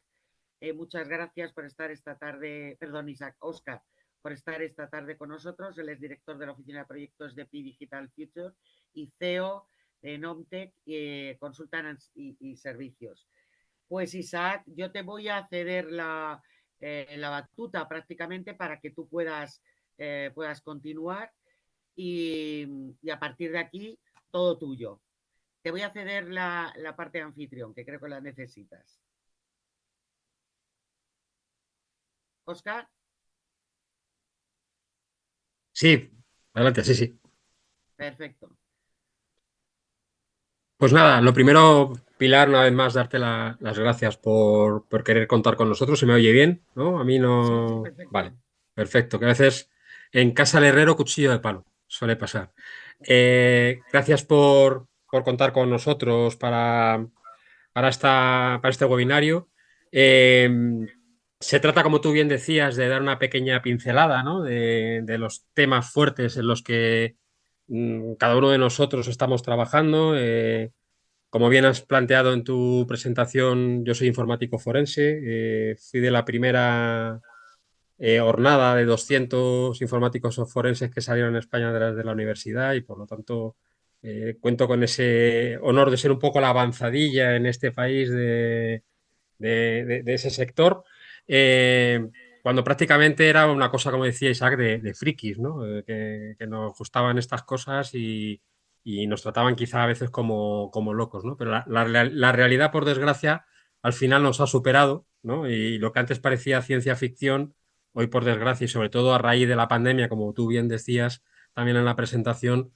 Muchas gracias por estar esta tarde, perdón, Isaac, Oscar, por estar esta tarde con nosotros. Él es director de la Oficina de Proyectos de Pi Digital Future y CEO de Nomtech, Consultants y Servicios. Pues Isaac, yo te voy a ceder la batuta prácticamente para que tú puedas continuar y a partir de aquí todo tuyo. Te voy a ceder la parte de anfitrión, que creo que la necesitas. Oscar. Sí, adelante, sí, sí. Perfecto. Pues nada, lo primero, Pilar, una vez más, darte las gracias por querer contar con nosotros. ¿Se me oye bien? ¿No? A mí Sí, sí, no. Vale, perfecto. perfecto. Que a veces en casa del herrero, cuchillo de palo. Suele pasar. Gracias por contar con nosotros para este webinario. Eh, Se trata, como tú bien decías, de dar una pequeña pincelada, ¿no? de los temas fuertes en los que cada uno de nosotros estamos trabajando. Como bien has planteado en tu presentación, yo soy informático forense. Fui de la primera hornada de 200 informáticos forenses que salieron en España de la universidad y, por lo tanto, cuento con ese honor de ser un poco la avanzadilla en este país de ese sector, eh, cuando prácticamente era una cosa, como decía Isaac, de frikis, ¿no? Que nos gustaban estas cosas y nos trataban quizá a veces como locos, ¿no? Pero la realidad, por desgracia, al final nos ha superado, ¿no? Y lo que antes parecía ciencia ficción, hoy, por desgracia, y sobre todo a raíz de la pandemia, como tú bien decías también en la presentación,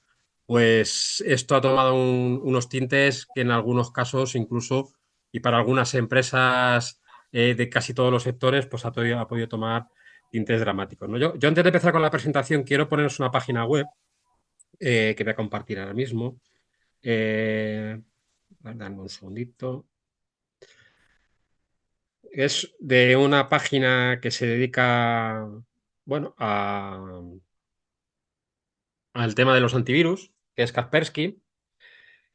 pues esto ha tomado unos tintes que en algunos casos incluso, y para algunas empresas de casi todos los sectores, pues ha podido tomar tintes dramáticos, ¿no? Yo antes de empezar con la presentación quiero poneros una página web que voy a compartir ahora mismo. Dame un segundito. Es de una página que se dedica, bueno, al tema de los antivirus, que es Kaspersky.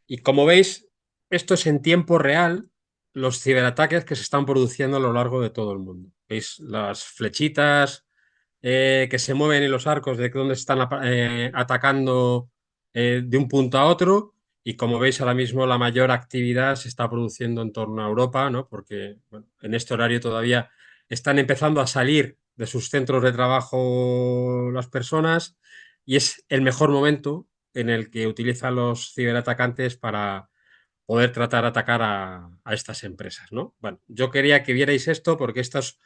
Y como veis, esto es en tiempo real los ciberataques que se están produciendo a lo largo de todo el mundo. ¿Veis las flechitas que se mueven en los arcos de dónde están atacando de un punto a otro? Y como veis, ahora mismo la mayor actividad se está produciendo en torno a Europa, ¿no? Porque bueno, en este horario todavía están empezando a salir de sus centros de trabajo las personas y es el mejor momento en el que utilizan los ciberatacantes para poder tratar de atacar a estas empresas, ¿no? Bueno, yo quería que vierais esto porque esto es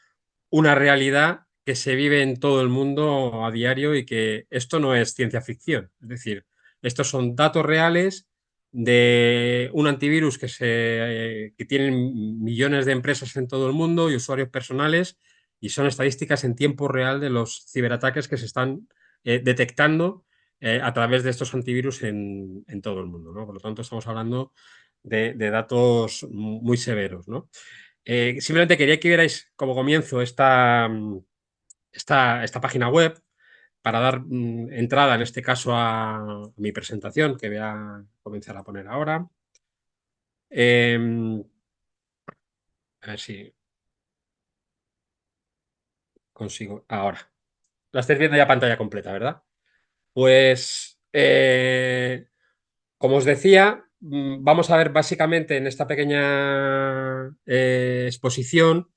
una realidad que se vive en todo el mundo a diario y que esto no es ciencia ficción. Es decir, estos son datos reales de un antivirus que tienen millones de empresas en todo el mundo y usuarios personales, y son estadísticas en tiempo real de los ciberataques que se están detectando a través de estos antivirus en todo el mundo, ¿no? Por lo tanto, estamos hablando de datos muy severos, ¿no? Simplemente quería que vierais como comienzo esta página web para dar entrada, en este caso, a mi presentación, que voy a comenzar a poner ahora. A ver si consigo. Ahora. La estáis viendo ya pantalla completa, ¿verdad? Pues, como os decía, vamos a ver básicamente en esta pequeña exposición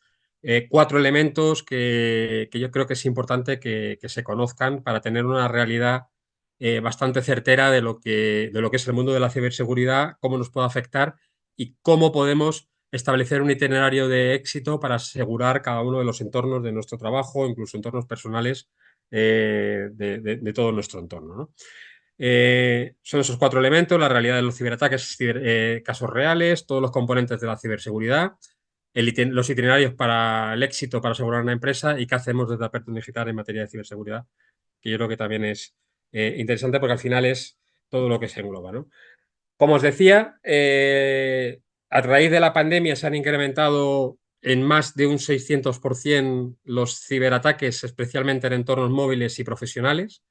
4 elementos que yo creo que es importante que se conozcan para tener una realidad bastante certera de lo que es el mundo de la ciberseguridad, cómo nos puede afectar y cómo podemos establecer un itinerario de éxito para asegurar cada uno de los entornos de nuestro trabajo, incluso entornos personales de todo nuestro entorno, ¿no? Son esos 4 elementos: la realidad de los ciberataques, casos reales, todos los componentes de la ciberseguridad, los itinerarios para el éxito para asegurar una empresa y qué hacemos desde Apertum Digital en materia de ciberseguridad, que yo creo que también es interesante porque al final es todo lo que se engloba, ¿no? Como os decía, a raíz de la pandemia se han incrementado en más de un 600% los ciberataques, especialmente en entornos móviles y profesionales.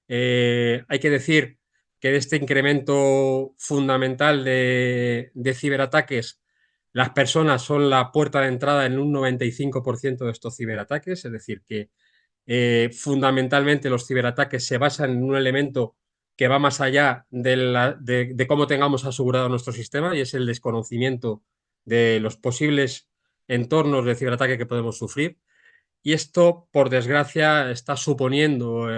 Hay que decir que de este incremento fundamental de ciberataques, las personas son la puerta de entrada en un 95% de estos ciberataques, es decir, que fundamentalmente los ciberataques se basan en un elemento que va más allá de cómo tengamos asegurado nuestro sistema, y es el desconocimiento de los posibles entornos de ciberataque que podemos sufrir. y esto, por desgracia, está suponiendo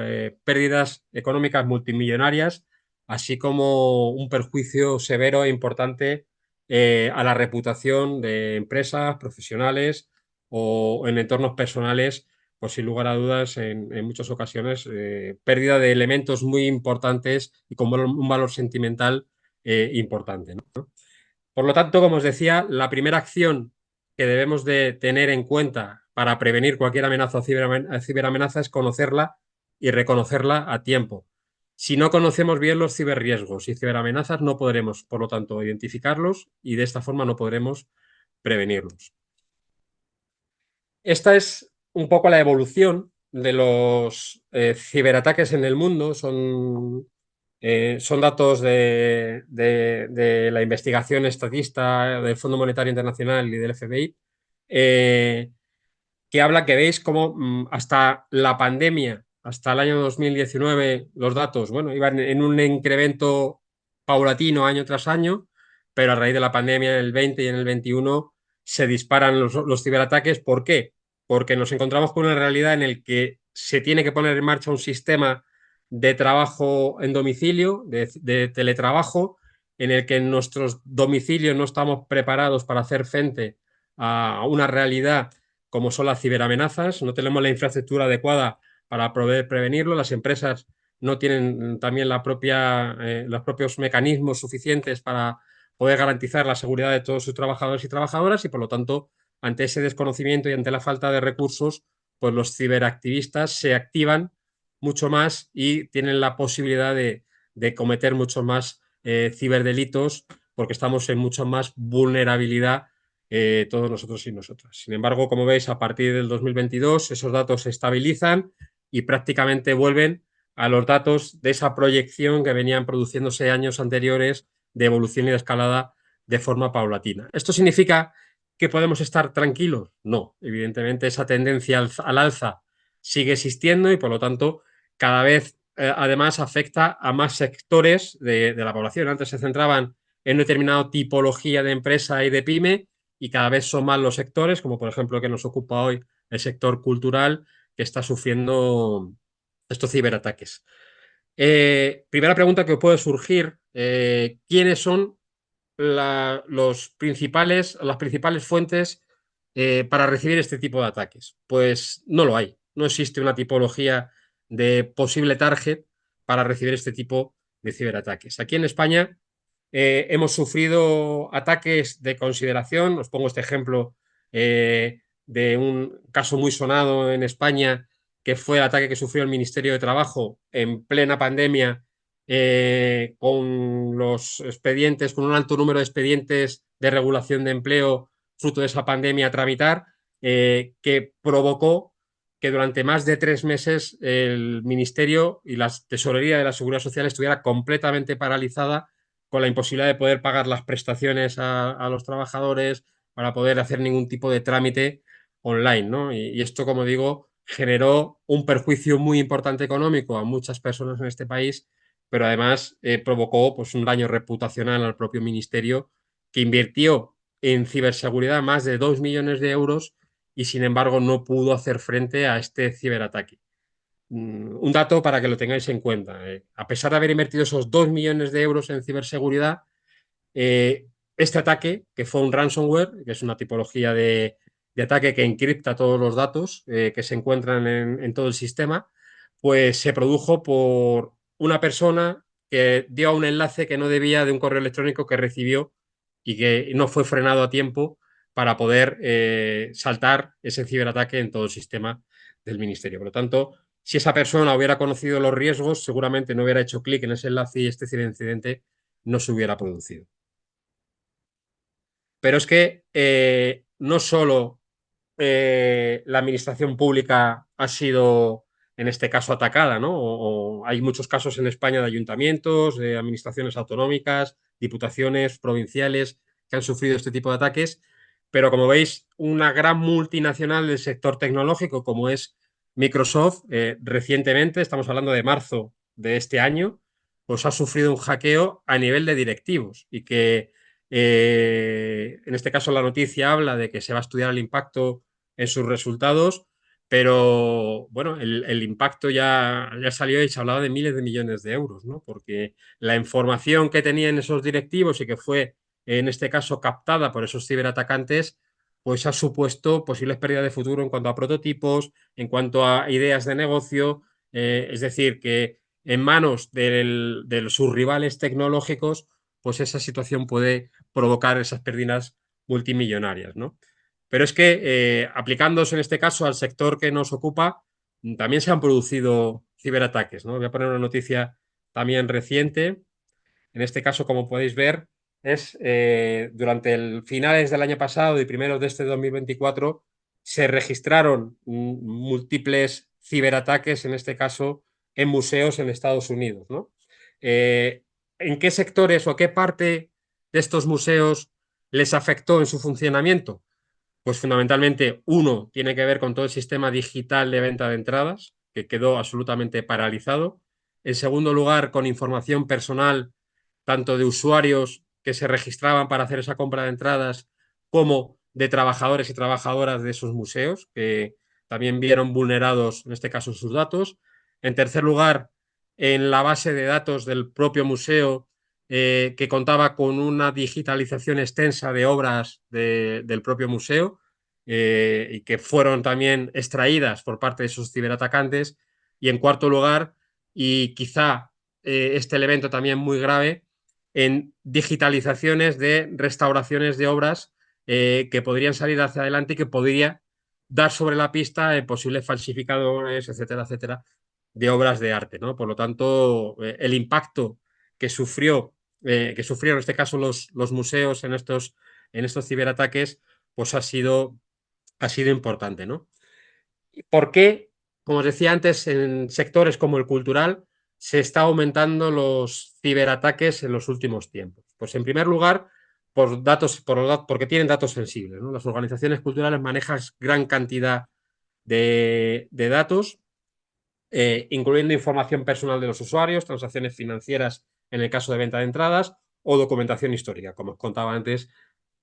pérdidas económicas multimillonarias, así como un perjuicio severo e importante a la reputación de empresas, profesionales o en entornos personales, pues sin lugar a dudas, en muchas ocasiones, pérdida de elementos muy importantes y con un valor sentimental importante, ¿no? Por lo tanto, como os decía, la primera acción que debemos de tener en cuenta para prevenir cualquier amenaza o ciberamenaza es conocerla y reconocerla a tiempo. Si no conocemos bien los ciberriesgos y ciberamenazas, no podremos, por lo tanto, identificarlos y de esta forma no podremos prevenirlos. Esta es un poco la evolución de los ciberataques en el mundo. Son datos de la investigación estatista del Fondo Monetario Internacional y del FBI, que habla, que veis cómo hasta la pandemia, hasta el año 2019, los datos, bueno, iban en un incremento paulatino año tras año, pero a raíz de la pandemia en el 20 y en el 21 se disparan los ciberataques. ¿Por qué? Porque nos encontramos con una realidad en la que se tiene que poner en marcha un sistema de trabajo en domicilio, de teletrabajo, en el que en nuestros domicilios no estamos preparados para hacer frente a una realidad como son las ciberamenazas, no tenemos la infraestructura adecuada para poder prevenirlo, las empresas no tienen también los propios mecanismos suficientes para poder garantizar la seguridad de todos sus trabajadores y trabajadoras y, por lo tanto, ante ese desconocimiento y ante la falta de recursos, pues los ciberactivistas se activan mucho más y tienen la posibilidad de cometer muchos más ciberdelitos porque estamos en mucha más vulnerabilidad todos nosotros y nosotras. Sin embargo, como veis, a partir del 2022 esos datos se estabilizan y prácticamente vuelven a los datos de esa proyección que venían produciéndose años anteriores de evolución y de escalada de forma paulatina. ¿Esto significa que podemos estar tranquilos? No, evidentemente esa tendencia al alza sigue existiendo y, por lo tanto, cada vez además afecta a más sectores de la población. Antes se centraban en una determinada tipología de empresa y de pyme y cada vez son más los sectores, como por ejemplo que nos ocupa hoy el sector cultural, que está sufriendo estos ciberataques. Primera pregunta que puede surgir, ¿quiénes son las principales fuentes para recibir este tipo de ataques? Pues no lo hay. No existe una tipología de posible target para recibir este tipo de ciberataques. Aquí en España hemos sufrido ataques de consideración. Os pongo este ejemplo de un caso muy sonado en España, que fue el ataque que sufrió el Ministerio de Trabajo en plena pandemia, con los expedientes, con un alto número de expedientes de regulación de empleo fruto de esa pandemia a tramitar, que provocó que durante más de 3 meses el Ministerio y la Tesorería de la Seguridad Social estuviera completamente paralizada, con la imposibilidad de poder pagar las prestaciones a los trabajadores, para poder hacer ningún tipo de trámite online, ¿no? Y esto, como digo, generó un perjuicio muy importante económico a muchas personas en este país, pero además provocó pues, un daño reputacional al propio ministerio, que invirtió en ciberseguridad más de 2 millones de euros y, sin embargo, no pudo hacer frente a este ciberataque. Un dato para que lo tengáis en cuenta. A pesar de haber invertido esos 2 millones de euros en ciberseguridad, este ataque, que fue un ransomware, que es una tipología de ataque que encripta todos los datos que se encuentran en todo el sistema, pues se produjo por una persona que dio a un enlace que no debía de un correo electrónico que recibió y que no fue frenado a tiempo para poder saltar ese ciberataque en todo el sistema del ministerio. Por lo tanto, si esa persona hubiera conocido los riesgos, seguramente no hubiera hecho clic en ese enlace y este incidente no se hubiera producido. Pero es que no solo la administración pública ha sido, en este caso, atacada, ¿no? O hay muchos casos en España de ayuntamientos, de administraciones autonómicas, diputaciones provinciales que han sufrido este tipo de ataques, pero como veis, una gran multinacional del sector tecnológico como es Microsoft, recientemente, estamos hablando de marzo de este año, pues ha sufrido un hackeo a nivel de directivos y que en este caso la noticia habla de que se va a estudiar el impacto en sus resultados, pero bueno, el impacto ya salió y se hablaba de miles de millones de euros, ¿no? Porque la información que tenían esos directivos y que fue, en este caso, captada por esos ciberatacantes, pues ha supuesto posibles pérdidas de futuro en cuanto a prototipos, en cuanto a ideas de negocio, es decir, que en manos de sus rivales tecnológicos, pues esa situación puede provocar esas pérdidas multimillonarias, ¿no? Pero es que, aplicándose en este caso al sector que nos ocupa, también se han producido ciberataques, ¿no? Voy a poner una noticia también reciente. En este caso, como podéis ver, es durante el finales del año pasado y primeros de este 2024 se registraron múltiples ciberataques, en este caso en museos en Estados Unidos, ¿no? ¿En qué sectores o qué parte de estos museos les afectó en su funcionamiento? Pues fundamentalmente uno tiene que ver con todo el sistema digital de venta de entradas, que quedó absolutamente paralizado. En segundo lugar, con información personal, tanto de usuarios que se registraban para hacer esa compra de entradas, como de trabajadores y trabajadoras de esos museos, que también vieron vulnerados, en este caso, sus datos. En tercer lugar, en la base de datos del propio museo, que contaba con una digitalización extensa de obras del propio museo, y que fueron también extraídas por parte de esos ciberatacantes. Y en cuarto lugar, y quizá este elemento también muy grave, en digitalizaciones de restauraciones de obras que podrían salir hacia adelante y que podría dar sobre la pista en posibles falsificadores, etcétera, etcétera, de obras de arte, ¿no? Por lo tanto, el impacto que sufrieron en este caso los museos en estos ciberataques, pues ha sido importante, ¿no? ¿Por qué? Como os decía antes, en sectores como el cultural se está aumentando los ciberataques en los últimos tiempos. Pues en primer lugar, porque tienen datos sensibles, ¿no? Las organizaciones culturales manejan gran cantidad de datos, incluyendo información personal de los usuarios, transacciones financieras en el caso de venta de entradas o documentación histórica, como os contaba antes,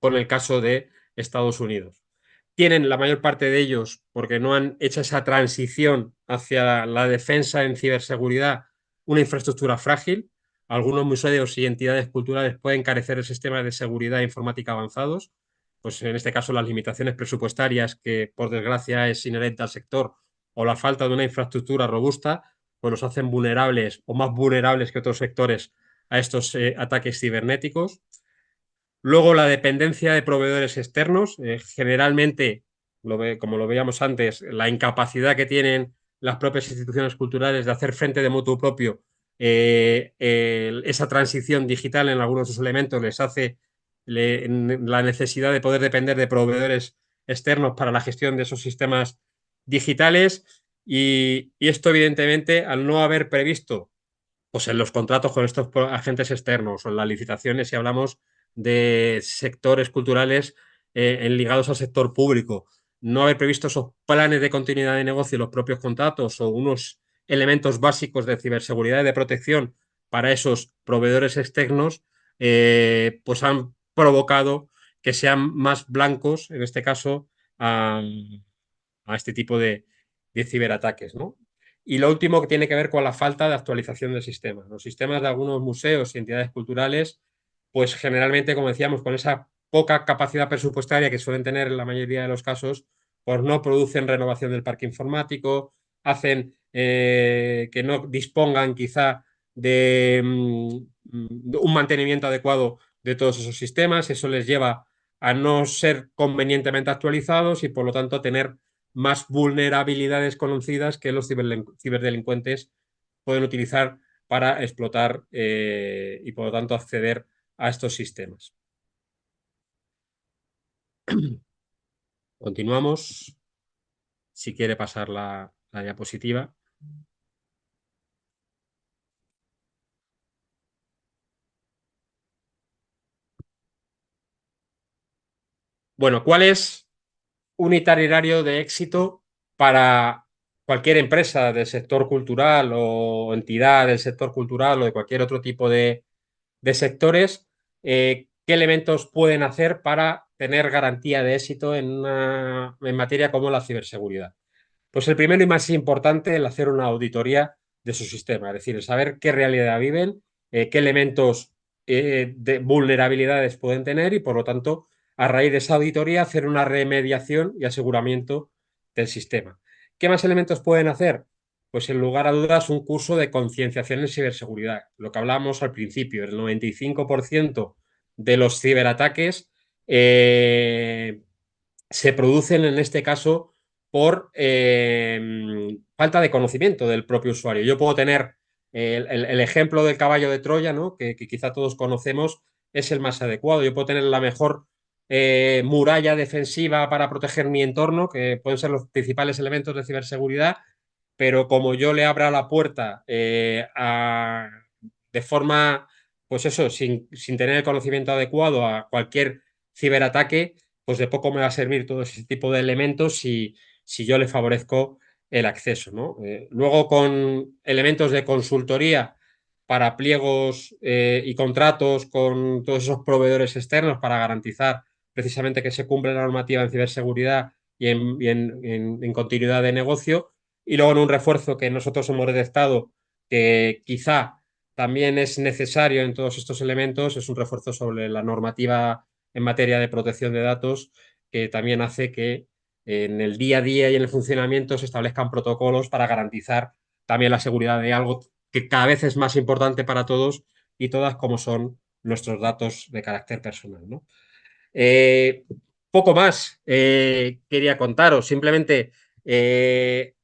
con el caso de Estados Unidos. Tienen la mayor parte de ellos, porque no han hecho esa transición hacia la defensa en ciberseguridad, una infraestructura frágil. Algunos museos y entidades culturales pueden carecer de sistemas de seguridad informática avanzados, pues en este caso las limitaciones presupuestarias, que por desgracia es inherente al sector, o la falta de una infraestructura robusta, pues los hacen vulnerables o más vulnerables que otros sectores a estos ataques cibernéticos. Luego, la dependencia de proveedores externos, generalmente, como lo veíamos antes, la incapacidad que tienen las propias instituciones culturales de hacer frente de motu propio, esa transición digital en algunos de sus elementos les hace la necesidad de poder depender de proveedores externos para la gestión de esos sistemas digitales, y esto evidentemente, al no haber previsto pues en los contratos con estos agentes externos o en las licitaciones, si hablamos de sectores culturales ligados al sector público, no haber previsto esos planes de continuidad de negocio, los propios contratos o unos elementos básicos de ciberseguridad y de protección para esos proveedores externos, pues han provocado que sean más blancos, en este caso, a este tipo de ciberataques, ¿no? Y lo último, que tiene que ver con la falta de actualización del sistema. Los sistemas de algunos museos y entidades culturales, pues generalmente, como decíamos, con esa poca capacidad presupuestaria que suelen tener en la mayoría de los casos, pues no producen renovación del parque informático, hacen que no dispongan quizá de un mantenimiento adecuado de todos esos sistemas. Eso les lleva a no ser convenientemente actualizados y, por lo tanto, tener más vulnerabilidades conocidas que los ciberdelincuentes pueden utilizar para explotar y, por lo tanto, acceder a estos sistemas. Continuamos. Si quiere pasar la diapositiva. Bueno, ¿cuál es un itinerario de éxito para cualquier empresa del sector cultural o entidad del sector cultural o de cualquier otro tipo de sectores? ¿Qué elementos pueden hacer para tener garantía de éxito en materia como la ciberseguridad? Pues el primero y más importante, el hacer una auditoría de su sistema, es decir, el saber qué realidad viven, qué elementos de vulnerabilidades pueden tener y, por lo tanto, a raíz de esa auditoría, hacer una remediación y aseguramiento del sistema. ¿Qué más elementos pueden hacer? Pues, en lugar a dudas, un curso de concienciación en ciberseguridad. Lo que hablábamos al principio, el 95% de los ciberataques se producen, en este caso, por falta de conocimiento del propio usuario. Yo puedo tener el ejemplo del caballo de Troya, ¿no? Que quizá todos conocemos, es el más adecuado. Yo puedo tener la mejor muralla defensiva para proteger mi entorno, que pueden ser los principales elementos de ciberseguridad, pero como yo le abra la puerta de forma, pues eso, sin tener el conocimiento adecuado a cualquier ciberataque, pues de poco me va a servir todo ese tipo de elementos si yo le favorezco el acceso, ¿no? Luego, con elementos de consultoría para pliegos y contratos con todos esos proveedores externos para garantizar precisamente que se cumple la normativa en ciberseguridad y en continuidad de negocio. Y luego, en un refuerzo que nosotros hemos detectado que quizá también es necesario en todos estos elementos, es un refuerzo sobre la normativa en materia de protección de datos, que también hace que en el día a día y en el funcionamiento se establezcan protocolos para garantizar también la seguridad de algo que cada vez es más importante para todos y todas, como son nuestros datos de carácter personal, ¿no? Eh, Poco más quería contaros, simplemente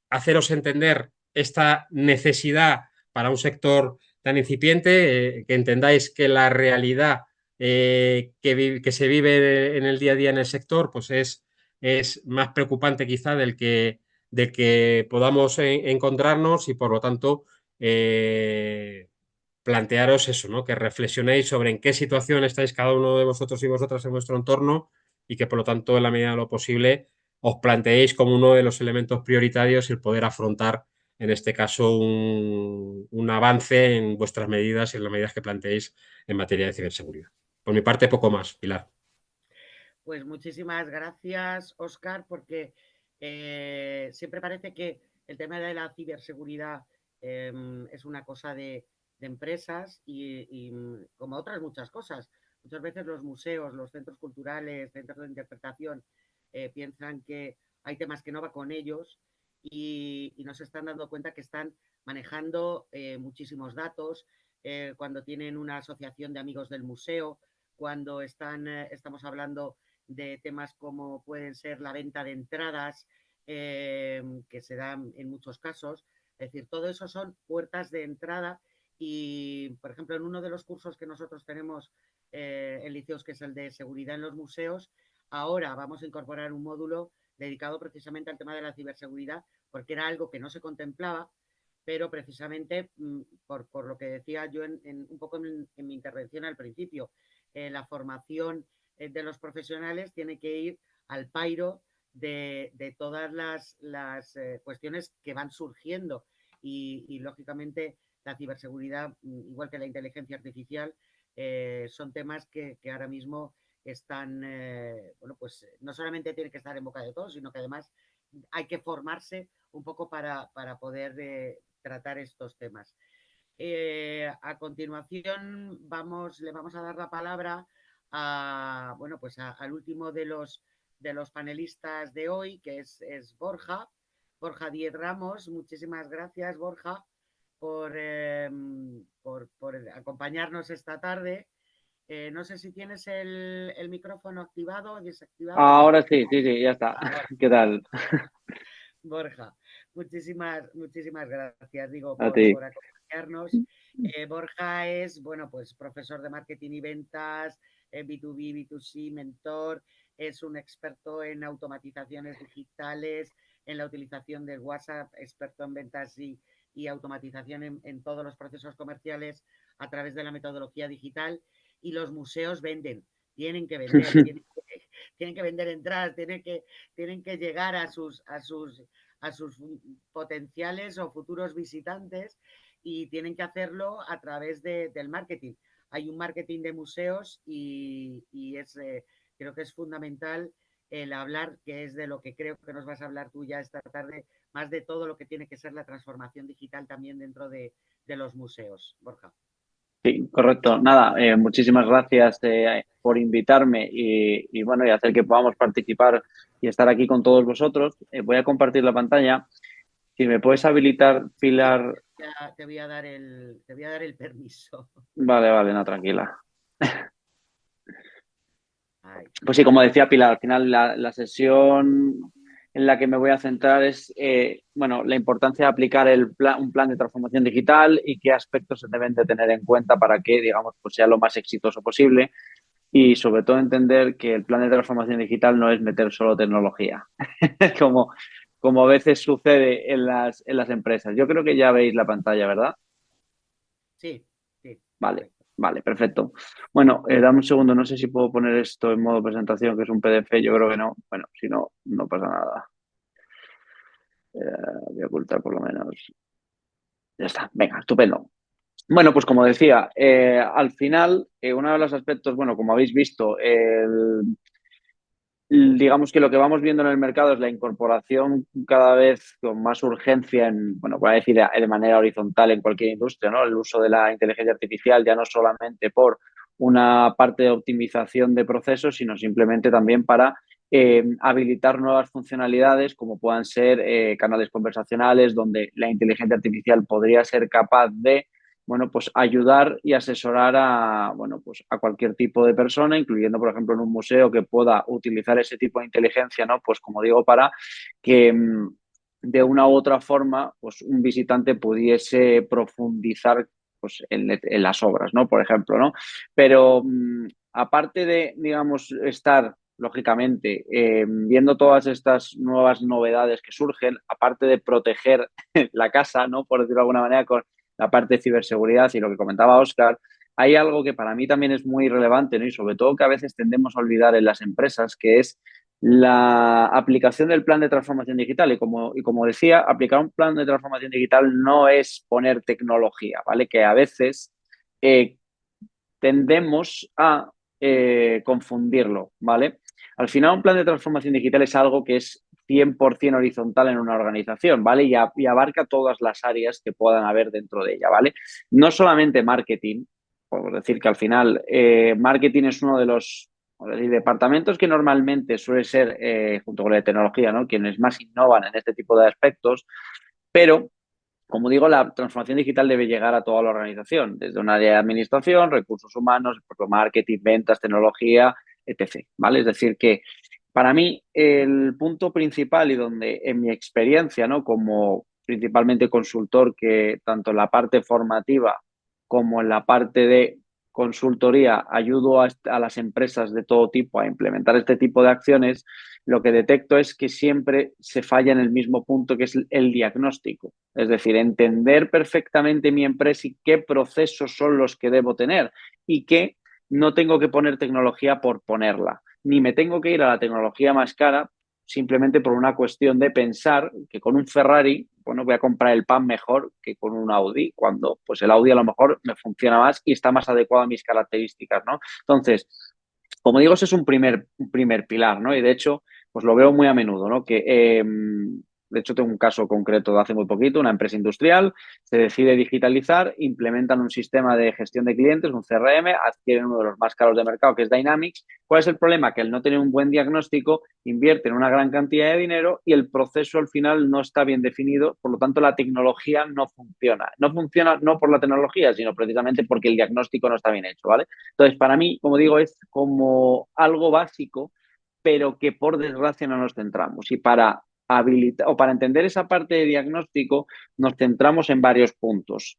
haceros entender esta necesidad para un sector tan incipiente, que entendáis que la realidad que se vive en el día a día en el sector, pues es más preocupante quizá del que podamos encontrarnos, y, por lo tanto, plantearos eso, ¿no? Que reflexionéis sobre en qué situación estáis cada uno de vosotros y vosotras en vuestro entorno, y que, por lo tanto, en la medida de lo posible, os planteéis como uno de los elementos prioritarios el poder afrontar, en este caso, un avance en vuestras medidas y en las medidas que planteéis en materia de ciberseguridad. Por mi parte, poco más, Pilar. Pues muchísimas gracias, Óscar, porque siempre parece que el tema de la ciberseguridad es una cosa de empresas y como otras muchas cosas. Muchas veces los museos, los centros culturales, centros de interpretación piensan que hay temas que no va con ellos y no se están dando cuenta que están manejando muchísimos datos cuando tienen una asociación de amigos del museo, cuando estamos hablando de temas como pueden ser la venta de entradas, que se dan en muchos casos. Es decir, todo eso son puertas de entrada y, por ejemplo, en uno de los cursos que nosotros tenemos en liceos, que es el de seguridad en los museos, ahora vamos a incorporar un módulo dedicado precisamente al tema de la ciberseguridad, porque era algo que no se contemplaba, pero precisamente por lo que decía yo un poco en mi intervención al principio, la formación de los profesionales tiene que ir al pairo de todas las cuestiones que van surgiendo y, lógicamente, la ciberseguridad, igual que la inteligencia artificial, son temas que ahora mismo están, bueno, pues no solamente tienen que estar en boca de todos, sino que además hay que formarse un poco para poder tratar estos temas. A continuación le vamos a dar la palabra bueno, pues al último de los panelistas de hoy, que es Borja Díez Ramos. Muchísimas gracias, Borja, por acompañarnos esta tarde. No sé si tienes el micrófono activado o desactivado. Ahora sí, sí, sí, ya está. Ahora, ¿Qué tal? Borja, muchísimas gracias, digo, A ti. por acompañarnos. Borja es, bueno, pues profesor de marketing y ventas, B2B, B2C, mentor, es un experto en automatizaciones digitales, en la utilización del WhatsApp, experto en ventas y automatización en todos los procesos comerciales a través de la metodología digital. Y los museos venden, tienen que vender, tienen que vender entradas, tienen que llegar a sus potenciales o futuros visitantes y tienen que hacerlo a través del marketing. Hay un marketing de museos y creo que es fundamental el hablar, que es de lo que creo que nos vas a hablar tú ya esta tarde, más de todo lo que tiene que ser la transformación digital también dentro de los museos, Borja. Sí, correcto. Nada, muchísimas gracias por invitarme y bueno, y hacer que podamos participar y estar aquí con todos vosotros. Voy a compartir la pantalla. Si me puedes habilitar, Pilar. Ya te voy a dar el permiso. Vale, vale, no, tranquila. Ay, Pues sí, como decía Pilar, al final la sesión en la que me voy a centrar es bueno, la importancia de aplicar un plan de transformación digital y qué aspectos se deben de tener en cuenta para que, digamos, pues sea lo más exitoso posible y sobre todo entender que el plan de transformación digital no es meter solo tecnología, como, como a veces sucede en las empresas. Yo creo que ya veis la pantalla, ¿verdad? sí, sí. Vale, Perfecto. vale, perfecto. Bueno, dame un segundo, no sé si puedo poner esto en modo presentación, que es un PDF, yo creo que no. Bueno, si no, no pasa nada. Voy a ocultar por lo menos. Ya está, venga, estupendo. Bueno, pues como decía, al final, uno de los aspectos, bueno, como habéis visto, digamos que lo que vamos viendo en el mercado es la incorporación cada vez con más urgencia en, bueno, voy a decir de manera horizontal en cualquier industria, ¿no? El uso de la inteligencia artificial ya no solamente por una parte de optimización de procesos, sino simplemente también para habilitar nuevas funcionalidades como puedan ser canales conversacionales donde la inteligencia artificial podría ser capaz de bueno, pues ayudar y asesorar a, bueno, pues a cualquier tipo de persona, incluyendo, por ejemplo, en un museo que pueda utilizar ese tipo de inteligencia, ¿no? Pues como digo, para que de una u otra forma, pues un visitante pudiese profundizar pues, en las obras, ¿no? Por ejemplo, ¿no? Pero aparte de, digamos, estar lógicamente, viendo todas estas nuevas novedades que surgen, aparte de proteger la casa, ¿no? Por decirlo de alguna manera, con la parte de ciberseguridad y lo que comentaba Óscar, hay algo que para mí también es muy relevante, ¿no? Y sobre todo que a veces tendemos a olvidar en las empresas, que es la aplicación del plan de transformación digital. Y como decía, aplicar un plan de transformación digital no es poner tecnología, ¿vale? Que a veces eh, tendemos a confundirlo, ¿vale? Al final, un plan de transformación digital es algo que es 100% horizontal en una organización, ¿vale? Y abarca todas las áreas que puedan haber dentro de ella, ¿vale? No solamente marketing, por decir que al final marketing es uno de los departamentos que normalmente suele ser, junto con la tecnología, ¿no? Quienes más innovan en este tipo de aspectos, pero como digo, la transformación digital debe llegar a toda la organización, desde un área de administración, recursos humanos, marketing, ventas, tecnología, etc. ¿Vale? Es decir, que para mí el punto principal y donde en mi experiencia, ¿no? Como principalmente consultor, que tanto en la parte formativa como en la parte de consultoría ayudo a las empresas de todo tipo a implementar este tipo de acciones, lo que detecto es que siempre se falla en el mismo punto, que es el diagnóstico. Es decir, entender perfectamente mi empresa y qué procesos son los que debo tener y que no tengo que poner tecnología por ponerla, ni me tengo que ir a la tecnología más cara simplemente por una cuestión de pensar que con un Ferrari, bueno, voy a comprar el pan mejor que con un Audi, cuando pues el Audi a lo mejor me funciona más y está más adecuado a mis características, ¿no? Entonces, como digo, ese es un primer pilar, ¿no? Y de hecho, pues lo veo muy a menudo, ¿no? Que, de hecho, tengo un caso concreto de hace muy poquito, una empresa industrial se decide digitalizar, implementan un sistema de gestión de clientes, un CRM, adquieren uno de los más caros de mercado, que es Dynamics. ¿Cuál es el problema? Que al no tener un buen diagnóstico, invierten una gran cantidad de dinero y el proceso al final no está bien definido, por lo tanto, la tecnología no funciona. No funciona no por la tecnología, sino precisamente porque el diagnóstico no está bien hecho, ¿vale? Entonces, para mí, como digo, es como algo básico, pero que por desgracia no nos centramos. Y para habilitar o para entender esa parte de diagnóstico, nos centramos en varios puntos.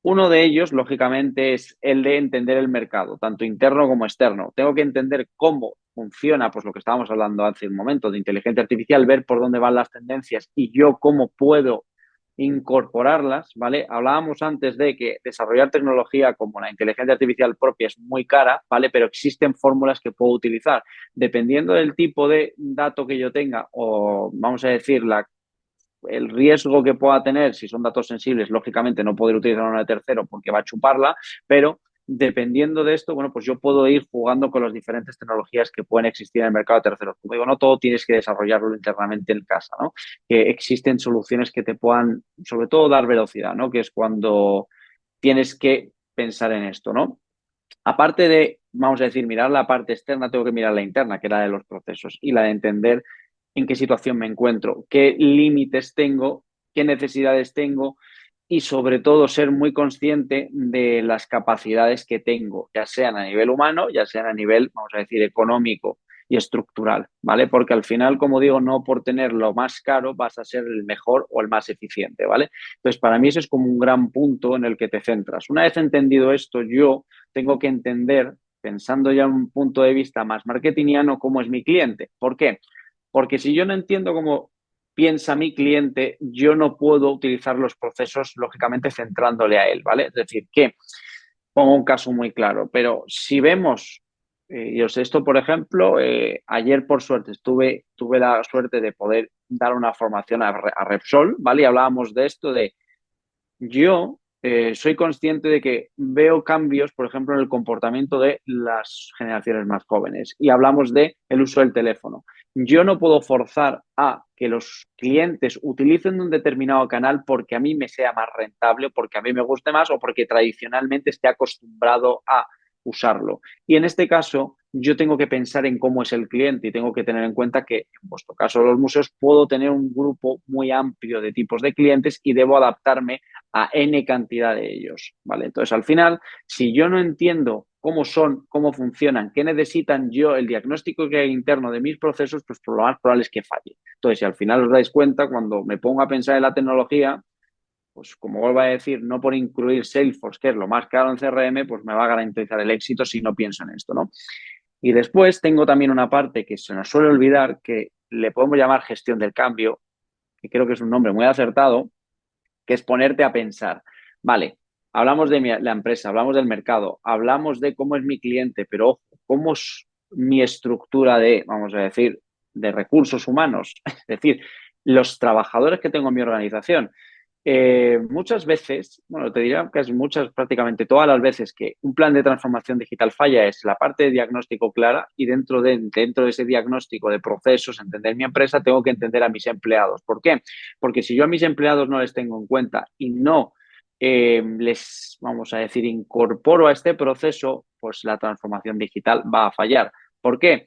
Uno de ellos, lógicamente, es el de entender el mercado, tanto interno como externo. Tengo que entender cómo funciona, pues lo que estábamos hablando hace un momento, de inteligencia artificial, ver por dónde van las tendencias y yo cómo puedo incorporarlas, ¿vale? Hablábamos antes de que desarrollar tecnología como la inteligencia artificial propia es muy cara, ¿vale? Pero existen fórmulas que puedo utilizar. Dependiendo del tipo de dato que yo tenga o, vamos a decir, el riesgo que pueda tener, si son datos sensibles, lógicamente no poder utilizar una de tercero porque va a chuparla, pero dependiendo de esto, bueno, pues yo puedo ir jugando con las diferentes tecnologías que pueden existir en el mercado de terceros. Como digo, no todo tienes que desarrollarlo internamente en casa, ¿no? Que existen soluciones que te puedan, sobre todo, dar velocidad, ¿no? Que es cuando tienes que pensar en esto, ¿no? Aparte de, vamos a decir, mirar la parte externa, tengo que mirar la interna, que es la de los procesos, y la de entender en qué situación me encuentro, qué límites tengo, qué necesidades tengo y sobre todo ser muy consciente de las capacidades que tengo, ya sean a nivel humano, ya sean a nivel, vamos a decir, económico y estructural, ¿vale? Porque al final, como digo, no por tener lo más caro vas a ser el mejor o el más eficiente, ¿vale? Entonces, para mí eso es como un gran punto en el que te centras. Una vez entendido esto, yo tengo que entender, pensando ya en un punto de vista más marketingiano, cómo es mi cliente. ¿Por qué? Porque si yo no entiendo cómo piensa mi cliente, yo no puedo utilizar los procesos, lógicamente, centrándole a él, ¿vale? Es decir, que pongo un caso muy claro, pero si vemos, yo sé esto, por ejemplo, ayer por suerte tuve la suerte de poder dar una formación a Repsol, ¿vale? Y hablábamos de esto de yo soy consciente de que veo cambios, por ejemplo, en el comportamiento de las generaciones más jóvenes y hablamos de el uso del teléfono. Yo no puedo forzar a que los clientes utilicen un determinado canal porque a mí me sea más rentable, porque a mí me guste más o porque tradicionalmente esté acostumbrado a usarlo. Y en este caso, yo tengo que pensar en cómo es el cliente y tengo que tener en cuenta que, en vuestro caso, los museos, puedo tener un grupo muy amplio de tipos de clientes y debo adaptarme a N cantidad de ellos, ¿vale? Entonces, al final, si yo no entiendo cómo son, cómo funcionan, qué necesitan yo, el diagnóstico que hay interno de mis procesos, pues lo más probable es que falle. Entonces, si al final os dais cuenta, cuando me pongo a pensar en la tecnología, pues como vuelvo a decir, no por incluir Salesforce, que es lo más caro en CRM, pues me va a garantizar el éxito si no pienso en esto, ¿no? Y después tengo también una parte que se nos suele olvidar, que le podemos llamar gestión del cambio, que creo que es un nombre muy acertado, que es ponerte a pensar, vale, hablamos de la empresa, hablamos del mercado, hablamos de cómo es mi cliente, pero ojo, cómo es mi estructura de, vamos a decir, de recursos humanos, es decir, los trabajadores que tengo en mi organización. Muchas veces, bueno, te diría que es muchas, prácticamente todas las veces que un plan de transformación digital falla es la parte de diagnóstico clara y dentro de ese diagnóstico de procesos, entender mi empresa, tengo que entender a mis empleados. ¿Por qué? Porque si yo a mis empleados no les tengo en cuenta y no les, vamos a decir, incorporo a este proceso, pues la transformación digital va a fallar. ¿Por qué?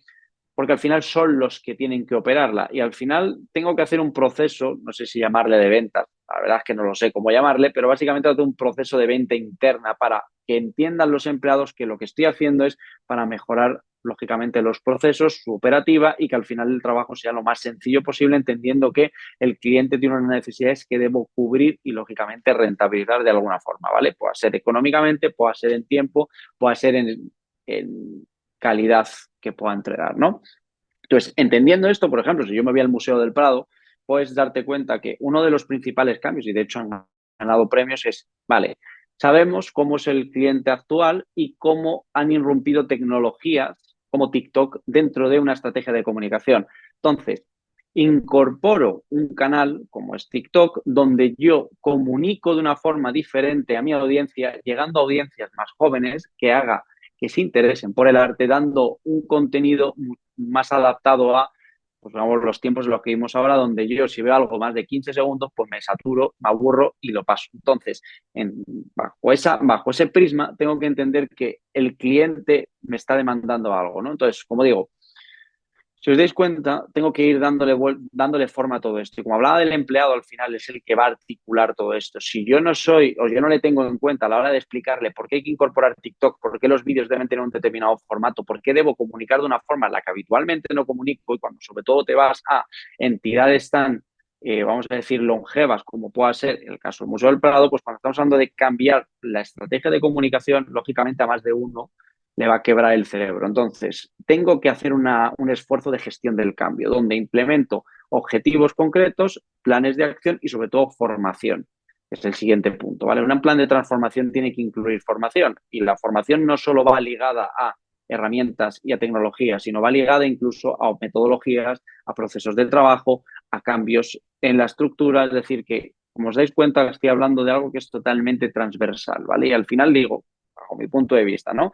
Porque al final son los que tienen que operarla y al final tengo que hacer un proceso, no sé si llamarle de ventas, la verdad es que no lo sé cómo llamarle, pero básicamente hacer un proceso de venta interna para que entiendan los empleados que lo que estoy haciendo es para mejorar, lógicamente, los procesos, su operativa y que al final el trabajo sea lo más sencillo posible, entendiendo que el cliente tiene unas necesidades que debo cubrir y, lógicamente, rentabilizar de alguna forma, ¿vale? Pueda ser económicamente, pueda ser en tiempo, pueda ser en calidad que pueda entregar, ¿no? Entonces, entendiendo esto, por ejemplo, si yo me voy al Museo del Prado, puedes darte cuenta que uno de los principales cambios, y de hecho han ganado premios, es, vale, sabemos cómo es el cliente actual y cómo han irrumpido tecnologías como TikTok dentro de una estrategia de comunicación. Entonces, incorporo un canal como es TikTok, donde yo comunico de una forma diferente a mi audiencia, llegando a audiencias más jóvenes que se interesen por el arte, dando un contenido más adaptado a, pues vamos, los tiempos en los que vimos ahora, donde yo si veo algo más de 15 segundos, pues me saturo, me aburro y lo paso. Entonces, bajo ese prisma, tengo que entender que el cliente me está demandando algo, ¿no? Entonces, como digo, si os dais cuenta, tengo que ir dándole forma a todo esto. Y como hablaba del empleado, al final es el que va a articular todo esto. Si yo no soy, o yo no le tengo en cuenta a la hora de explicarle por qué hay que incorporar TikTok, por qué los vídeos deben tener un determinado formato, por qué debo comunicar de una forma en la que habitualmente no comunico, y cuando sobre todo te vas a entidades tan, vamos a decir, longevas, como pueda ser el caso del Museo del Prado, pues cuando estamos hablando de cambiar la estrategia de comunicación, lógicamente a más de uno le va a quebrar el cerebro. Entonces, tengo que hacer un esfuerzo de gestión del cambio, donde implemento objetivos concretos, planes de acción y, sobre todo, formación. Es el siguiente punto, ¿vale? Un plan de transformación tiene que incluir formación y la formación no solo va ligada a herramientas y a tecnologías, sino va ligada incluso a metodologías, a procesos de trabajo, a cambios en la estructura, es decir, que, como os dais cuenta, estoy hablando de algo que es totalmente transversal, ¿vale? Y al final digo, bajo mi punto de vista, ¿no?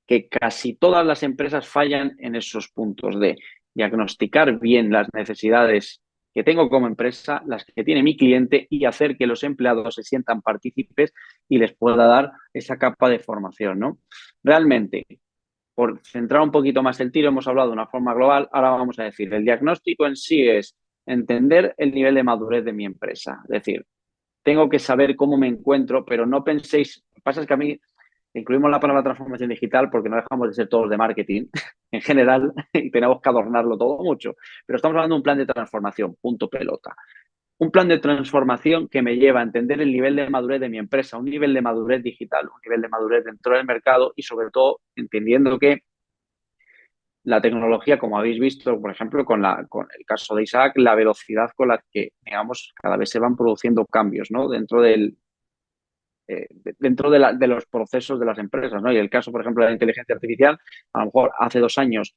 Que casi todas las empresas fallan en esos puntos de diagnosticar bien las necesidades que tengo como empresa, las que tiene mi cliente y hacer que los empleados se sientan partícipes y les pueda dar esa capa de formación, ¿no? Realmente, por centrar un poquito más el tiro, hemos hablado de una forma global, ahora vamos a decir, el diagnóstico en sí es entender el nivel de madurez de mi empresa. Es decir, tengo que saber cómo me encuentro, pero no penséis, lo que pasa es que a mí incluimos la palabra transformación digital porque no dejamos de ser todos de marketing en general y tenemos que adornarlo todo mucho, pero estamos hablando de un plan de transformación, punto pelota. Un plan de transformación que me lleva a entender el nivel de madurez de mi empresa, un nivel de madurez digital, un nivel de madurez dentro del mercado y sobre todo entendiendo que la tecnología, como habéis visto, por ejemplo, con el caso de Isaac, la velocidad con la que, digamos, cada vez se van produciendo cambios, ¿no? Dentro de los procesos de las empresas, ¿no? Y el caso, por ejemplo, de la inteligencia artificial, a lo mejor hace 2 años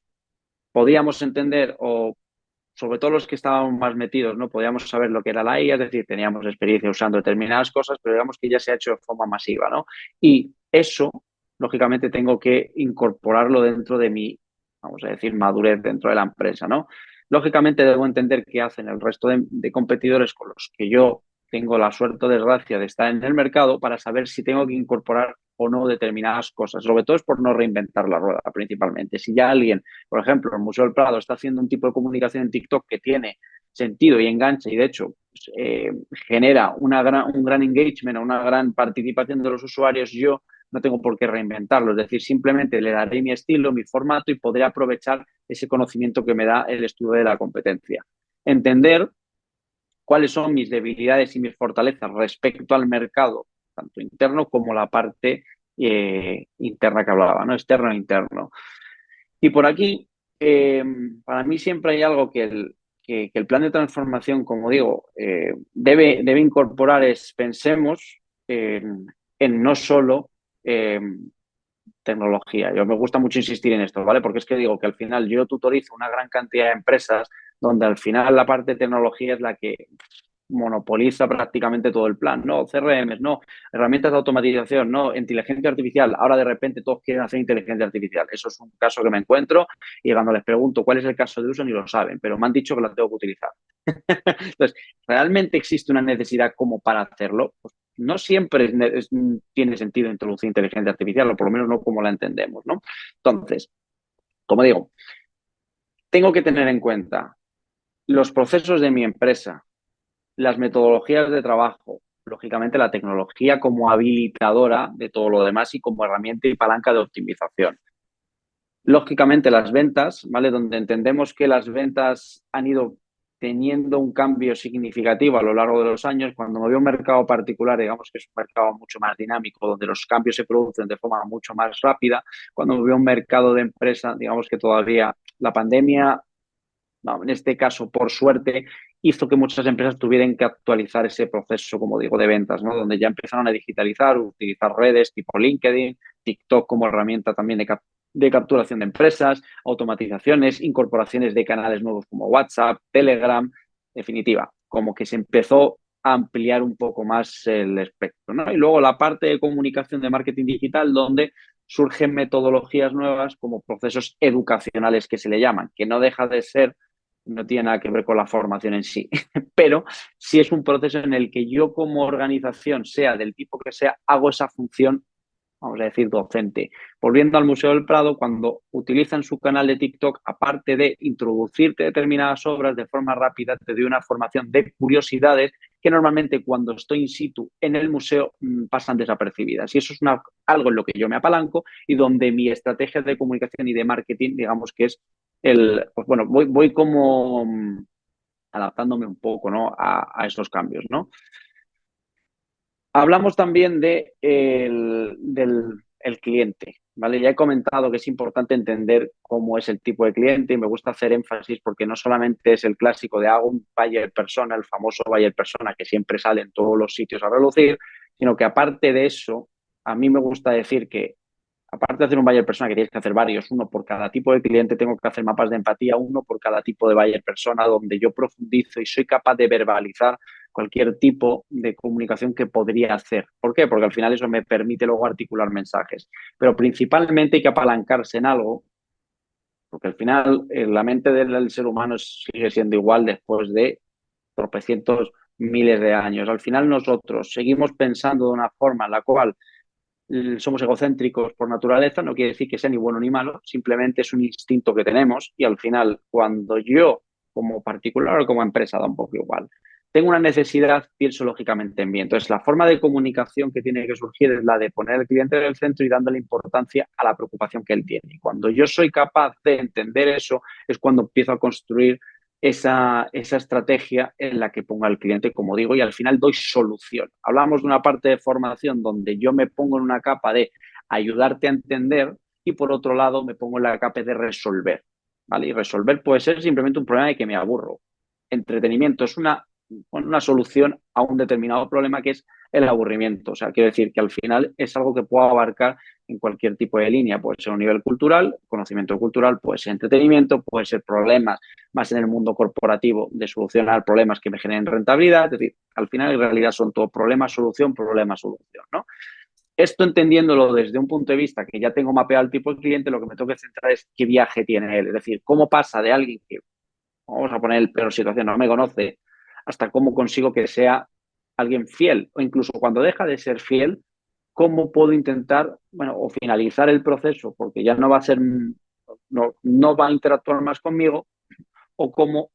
podíamos entender, o sobre todo los que estábamos más metidos, ¿no? Podíamos saber lo que era la IA, es decir, teníamos experiencia usando determinadas cosas, pero digamos que ya se ha hecho de forma masiva, ¿no? Y eso, lógicamente, tengo que incorporarlo dentro de mi, vamos a decir, madurez dentro de la empresa, ¿no? Lógicamente, debo entender qué hacen el resto de competidores con los que yo tengo la suerte o desgracia de estar en el mercado para saber si tengo que incorporar o no determinadas cosas. Sobre todo es por no reinventar la rueda, principalmente. Si ya alguien, por ejemplo, el Museo del Prado está haciendo un tipo de comunicación en TikTok que tiene sentido y engancha y, de hecho, genera un gran engagement o una gran participación de los usuarios, yo no tengo por qué reinventarlo. Es decir, simplemente le daré mi estilo, mi formato y podré aprovechar ese conocimiento que me da el estudio de la competencia. Entender cuáles son mis debilidades y mis fortalezas respecto al mercado, tanto interno como la parte interna que hablaba, ¿no? Externo e interno. Y por aquí, para mí siempre hay algo que el plan de transformación, como digo, debe incorporar es, pensemos en no solo tecnología. Yo me gusta mucho insistir en esto, ¿vale? Porque es que digo que al final yo tutorizo una gran cantidad de empresas donde al final la parte de tecnología es la que monopoliza prácticamente todo el plan, ¿no? CRMs, no, herramientas de automatización, no, inteligencia artificial. Ahora de repente todos quieren hacer inteligencia artificial. Eso es un caso que me encuentro y cuando les pregunto cuál es el caso de uso ni lo saben, pero me han dicho que la tengo que utilizar. Entonces, ¿realmente existe una necesidad como para hacerlo? Pues no siempre tiene sentido introducir inteligencia artificial, o por lo menos no como la entendemos, ¿no? Entonces, como digo, tengo que tener en cuenta los procesos de mi empresa, las metodologías de trabajo, lógicamente la tecnología como habilitadora de todo lo demás y como herramienta y palanca de optimización. Lógicamente las ventas, ¿vale? Donde entendemos que las ventas han ido teniendo un cambio significativo a lo largo de los años. Cuando me veo un mercado particular, digamos que es un mercado mucho más dinámico, donde los cambios se producen de forma mucho más rápida. Cuando me veo un mercado de empresa, digamos que todavía la pandemia, no, en este caso, por suerte, hizo que muchas empresas tuvieran que actualizar ese proceso, como digo, de ventas, ¿no? Donde ya empezaron a digitalizar, utilizar redes tipo LinkedIn, TikTok como herramienta también de capturación de empresas, automatizaciones, incorporaciones de canales nuevos como WhatsApp, Telegram, en definitiva, como que se empezó a ampliar un poco más el espectro, ¿no? Y luego la parte de comunicación de marketing digital, donde surgen metodologías nuevas como procesos educacionales que se le llaman, que no deja de ser, no tiene nada que ver con la formación en sí, pero sí es un proceso en el que yo como organización, sea del tipo que sea, hago esa función, vamos a decir, docente. Volviendo al Museo del Prado, cuando utilizan su canal de TikTok, aparte de introducirte determinadas obras de forma rápida, te doy una formación de curiosidades que normalmente cuando estoy in situ en el museo pasan desapercibidas. Y eso es algo en lo que yo me apalanco y donde mi estrategia de comunicación y de marketing, digamos que es pues bueno, voy como adaptándome un poco, ¿no? a esos cambios, ¿no? Hablamos también del cliente, ¿vale? Ya he comentado que es importante entender cómo es el tipo de cliente y me gusta hacer énfasis porque no solamente es el clásico de hago un buyer persona, el famoso buyer persona que siempre sale en todos los sitios a relucir, sino que aparte de eso, a mí me gusta decir que aparte de hacer un buyer persona, que tienes que hacer varios, uno por cada tipo de cliente, tengo que hacer mapas de empatía, uno por cada tipo de buyer persona, donde yo profundizo y soy capaz de verbalizar cualquier tipo de comunicación que podría hacer. ¿Por qué? Porque al final eso me permite luego articular mensajes. Pero principalmente hay que apalancarse en algo, porque al final la mente del ser humano sigue siendo igual después de tropecientos miles de años. Al final nosotros seguimos pensando de una forma en la cual somos egocéntricos por naturaleza, no quiere decir que sea ni bueno ni malo, simplemente es un instinto que tenemos y al final cuando yo como particular o como empresa, da un poco igual, tengo una necesidad, pienso lógicamente en mí. Entonces la forma de comunicación que tiene que surgir es la de poner al cliente en el centro y dándole importancia a la preocupación que él tiene. Y cuando yo soy capaz de entender eso es cuando empiezo a construir esa estrategia en la que ponga al cliente, como digo, y al final doy solución. Hablamos de una parte de formación donde yo me pongo en una capa de ayudarte a entender y por otro lado me pongo en la capa de resolver, ¿vale? Y resolver puede ser simplemente un problema de que me aburro. Entretenimiento es una solución a un determinado problema que es el aburrimiento. O sea, quiero decir que al final es algo que puedo abarcar en cualquier tipo de línea. Puede ser un nivel cultural, conocimiento cultural, puede ser entretenimiento, puede ser problemas más en el mundo corporativo de solucionar problemas que me generen rentabilidad. Es decir, al final en realidad son todo problema-solución, problema-solución, ¿no? Esto entendiéndolo desde un punto de vista que ya tengo mapeado el tipo de cliente, lo que me tengo que centrar es qué viaje tiene él. Es decir, cómo pasa de alguien que, vamos a poner el peor situación, no me conoce, hasta cómo consigo que sea alguien fiel. O incluso cuando deja de ser fiel, cómo puedo intentar, bueno, o finalizar el proceso, porque ya no va a ser, no va a interactuar más conmigo, o cómo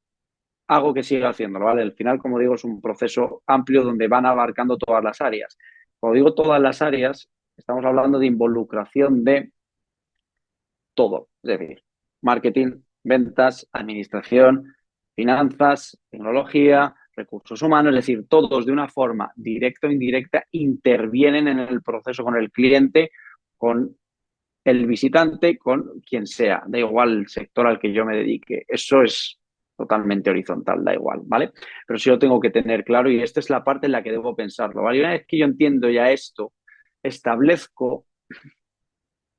hago que siga haciéndolo, ¿vale? Al final, como digo, es un proceso amplio donde van abarcando todas las áreas. Cuando digo todas las áreas, estamos hablando de involucración de todo, es decir, marketing, ventas, administración, finanzas, tecnología, recursos humanos, es decir, todos de una forma directa o indirecta intervienen en el proceso con el cliente, con el visitante, con quien sea, da igual el sector al que yo me dedique. Eso es totalmente horizontal, da igual, ¿vale? Pero sí lo tengo que tener claro y esta es la parte en la que debo pensarlo, ¿vale? Y una vez que yo entiendo ya esto, establezco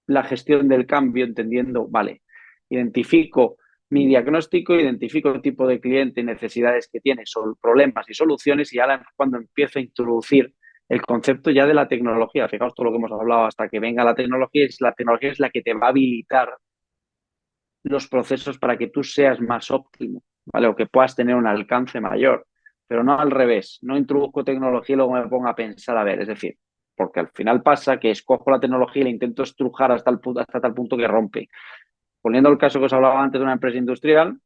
la gestión del cambio entendiendo, vale, identifico mi diagnóstico, identifico el tipo de cliente y necesidades que tiene, son problemas y soluciones y ahora cuando empiezo a introducir el concepto ya de la tecnología. Fijaos todo lo que hemos hablado hasta que venga la tecnología es la que te va a habilitar los procesos para que tú seas más óptimo, ¿vale? O que puedas tener un alcance mayor, pero no al revés. No introduzco tecnología y luego me pongo a pensar, a ver, es decir, porque al final pasa que escojo la tecnología y la intento estrujar hasta tal punto que rompe. Poniendo el caso que os hablaba antes de una empresa industrial,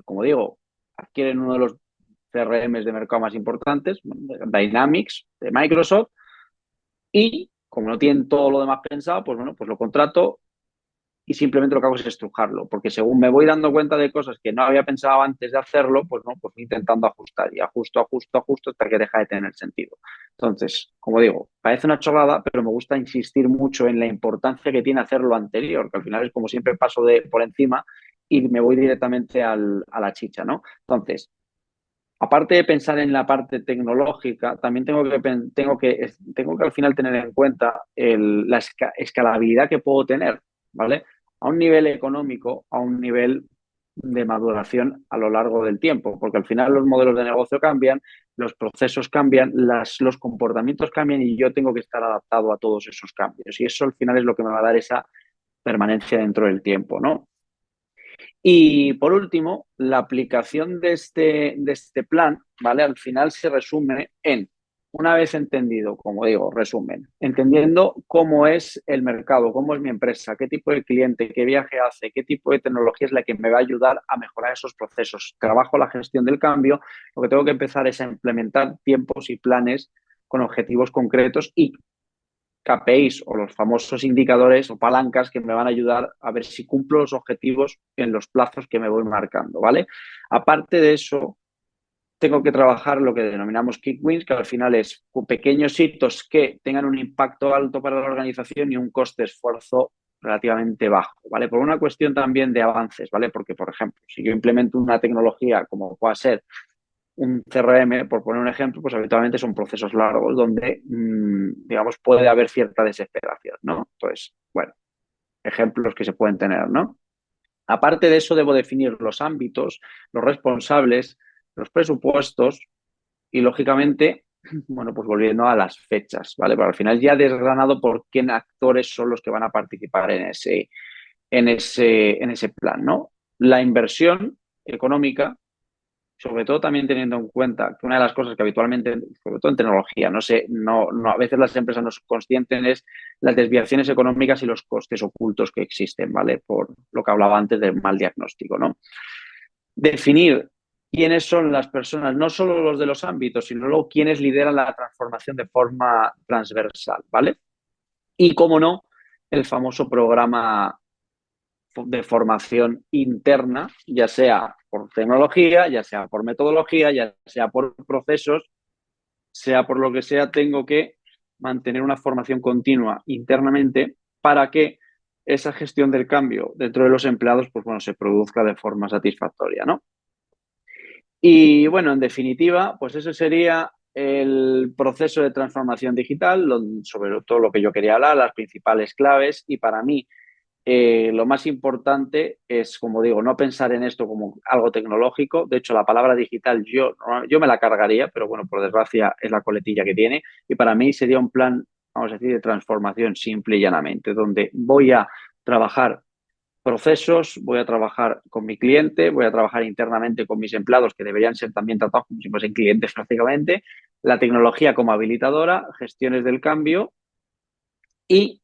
como digo, adquieren uno de los CRMs de mercado más importantes, Dynamics, de Microsoft, y como no tienen todo lo demás pensado, pues bueno, pues lo contrato y simplemente lo que hago es estrujarlo, porque según me voy dando cuenta de cosas que no había pensado antes de hacerlo, pues no, pues intentando ajustar y ajusto hasta que deja de tener sentido. Entonces, como digo, parece una chorrada, pero me gusta insistir mucho en la importancia que tiene hacer lo anterior, que al final es como siempre paso por encima y me voy directamente a la chicha, ¿no? Entonces, aparte de pensar en la parte tecnológica, también tengo que al final tener en cuenta la escalabilidad que puedo tener, ¿vale? A un nivel económico, a un nivel de maduración a lo largo del tiempo, porque al final los modelos de negocio cambian, los procesos cambian, los comportamientos cambian y yo tengo que estar adaptado a todos esos cambios. Y eso al final es lo que me va a dar esa permanencia dentro del tiempo, ¿no? Y por último, la aplicación de este plan, ¿vale? Al final se resume en, una vez entendido, como digo, resumen, entendiendo cómo es el mercado, cómo es mi empresa, qué tipo de cliente, qué viaje hace, qué tipo de tecnología es la que me va a ayudar a mejorar esos procesos. Trabajo la gestión del cambio, lo que tengo que empezar es a implementar tiempos y planes con objetivos concretos y KPIs o los famosos indicadores o palancas que me van a ayudar a ver si cumplo los objetivos en los plazos que me voy marcando, ¿vale? Aparte de eso, tengo que trabajar lo que denominamos quick wins, que al final es pequeños hitos que tengan un impacto alto para la organización y un coste-esfuerzo relativamente bajo, ¿vale? Por una cuestión también de avances, ¿vale? Porque, por ejemplo, si yo implemento una tecnología como pueda ser un CRM, por poner un ejemplo, pues habitualmente son procesos largos donde, digamos, puede haber cierta desesperación, ¿no? Entonces, bueno, ejemplos que se pueden tener, ¿no? Aparte de eso, debo definir los ámbitos, los responsables, los presupuestos Y lógicamente, bueno, pues volviendo a las fechas, ¿vale? Pero al final ya he desgranado por qué actores son los que van a participar en ese plan, ¿no? La inversión económica, sobre todo también teniendo en cuenta que una de las cosas que habitualmente, sobre todo en tecnología, no sé, a veces las empresas no son conscientes es las desviaciones económicas y los costes ocultos que existen, ¿vale? Por lo que hablaba antes del mal diagnóstico, ¿no? Definir quiénes son las personas, no solo los de los ámbitos, sino luego quiénes lideran la transformación de forma transversal, ¿vale? Y, cómo no, el famoso programa de formación interna, ya sea por tecnología, ya sea por metodología, ya sea por procesos, sea por lo que sea, tengo que mantener una formación continua internamente para que esa gestión del cambio dentro de los empleados, pues bueno, se produzca de forma satisfactoria, ¿no? Y bueno, en definitiva, pues eso sería el proceso de transformación digital, sobre todo lo que yo quería hablar, las principales claves. Y para mí, lo más importante es, como digo, no pensar en esto como algo tecnológico. De hecho, la palabra digital yo me la cargaría, pero bueno, por desgracia es la coletilla que tiene. Y para mí sería un plan, vamos a decir, de transformación simple y llanamente, donde voy a trabajar procesos, voy a trabajar con mi cliente, voy a trabajar internamente con mis empleados, que deberían ser también tratados como si fuesen clientes prácticamente, la tecnología como habilitadora, gestiones del cambio y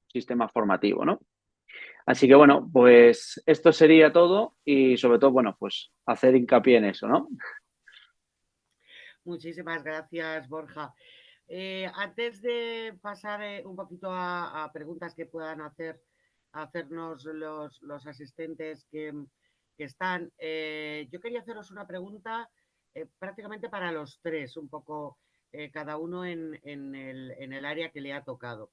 sistema formativo, ¿no? Así que bueno, pues esto sería todo y sobre todo, bueno, pues hacer hincapié en eso, ¿no? Muchísimas gracias, Borja. Antes de pasar un poquito a preguntas que puedan hacernos los asistentes que están, yo quería haceros una pregunta prácticamente para los tres, un poco cada uno en el área que le ha tocado.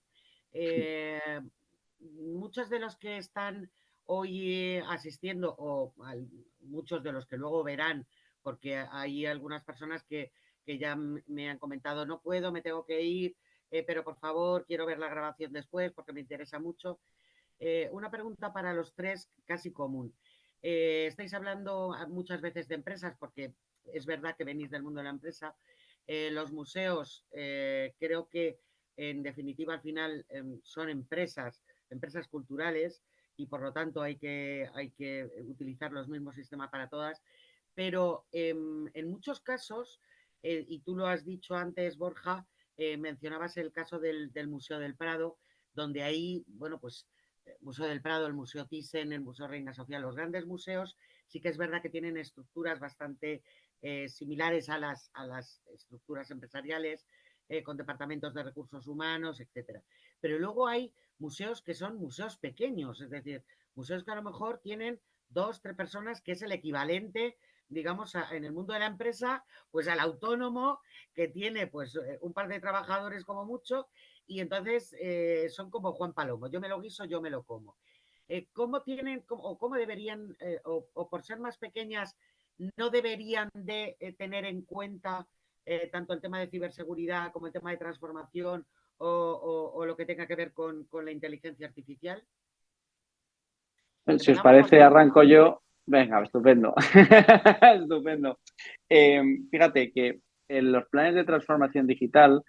Muchos de los que están hoy asistiendo, o muchos de los que luego verán, porque hay algunas personas que ya me han comentado, no puedo, me tengo que ir, pero por favor quiero ver la grabación después porque me interesa mucho. Una pregunta para los tres casi común. Estáis hablando muchas veces de empresas porque es verdad que venís del mundo de la empresa. Los museos creo que en definitiva al final son empresas culturales y por lo tanto hay que utilizar los mismos sistemas para todas. Pero en muchos casos, y tú lo has dicho antes, Borja, mencionabas el caso del Museo del Prado, donde ahí, bueno, pues Museo del Prado, el Museo Thyssen, el Museo Reina Sofía, los grandes museos, sí que es verdad que tienen estructuras bastante similares a las estructuras empresariales, con departamentos de recursos humanos, etcétera. Pero luego hay museos que son museos pequeños, es decir, museos que a lo mejor tienen 2, 3 personas, que es el equivalente, digamos, en el mundo de la empresa, pues al autónomo que tiene pues un par de trabajadores como mucho y entonces son como Juan Palomo, yo me lo guiso, yo me lo como. ¿Cómo tienen o cómo deberían, o por ser más pequeñas, no deberían de tener en cuenta tanto el tema de ciberseguridad como el tema de transformación o lo que tenga que ver con la inteligencia artificial? Si os Empezamos parece, contigo. arranco yo. Venga, estupendo. Estupendo. Fíjate que en los planes de transformación digital,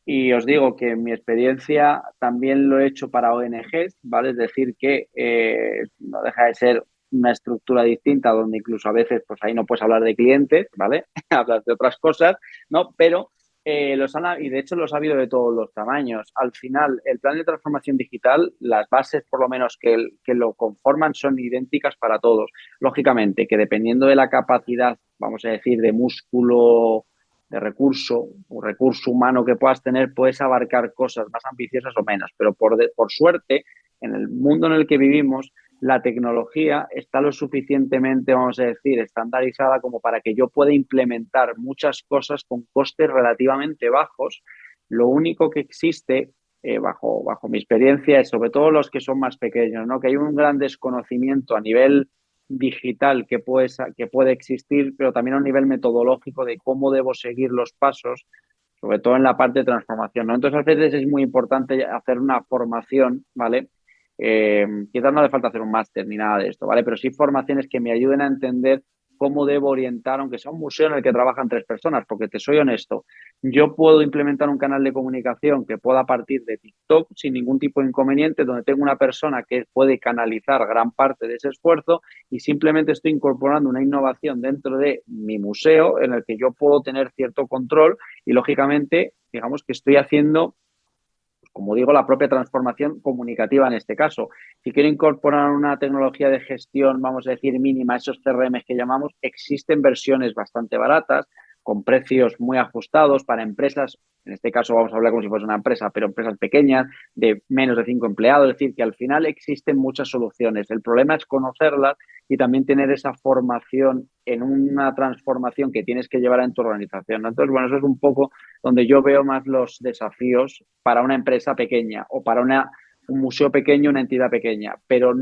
y os digo que en mi experiencia también lo he hecho para ONGs, ¿vale? Es decir, que no deja de ser una estructura distinta donde incluso a veces pues ahí no puedes hablar de clientes, ¿vale? Hablas de otras cosas, ¿no? Pero y de hecho los ha habido de todos los tamaños. Al final, el plan de transformación digital, las bases por lo menos que lo conforman son idénticas para todos. Lógicamente, que dependiendo de la capacidad, vamos a decir, de músculo, de recurso o recurso humano que puedas tener, puedes abarcar cosas más ambiciosas o menos. Pero por suerte, en el mundo en el que vivimos, la tecnología está lo suficientemente, vamos a decir, estandarizada como para que yo pueda implementar muchas cosas con costes relativamente bajos. Lo único que existe, bajo mi experiencia, es sobre todo los que son más pequeños, ¿no? Que hay un gran desconocimiento a nivel digital que puede existir, pero también a un nivel metodológico de cómo debo seguir los pasos, sobre todo en la parte de transformación, ¿no? Entonces, a veces es muy importante hacer una formación, ¿vale? Quizás no hace falta hacer un máster ni nada de esto, ¿vale? Pero sí formaciones que me ayuden a entender cómo debo orientar, aunque sea un museo en el que trabajan 3 personas, porque te soy honesto, yo puedo implementar un canal de comunicación que pueda partir de TikTok sin ningún tipo de inconveniente, donde tengo una persona que puede canalizar gran parte de ese esfuerzo y simplemente estoy incorporando una innovación dentro de mi museo en el que yo puedo tener cierto control y, lógicamente, digamos que estoy haciendo, como digo, la propia transformación comunicativa en este caso. Si quiero incorporar una tecnología de gestión, vamos a decir, mínima, esos CRM que llamamos, existen versiones bastante baratas, con precios muy ajustados para empresas, en este caso vamos a hablar como si fuese una empresa, pero empresas pequeñas, de menos de 5 empleados, es decir, que al final existen muchas soluciones. El problema es conocerlas y también tener esa formación en una transformación que tienes que llevar en tu organización, ¿no? Entonces, bueno, eso es un poco donde yo veo más los desafíos para una empresa pequeña o para un museo pequeño, una entidad pequeña, pero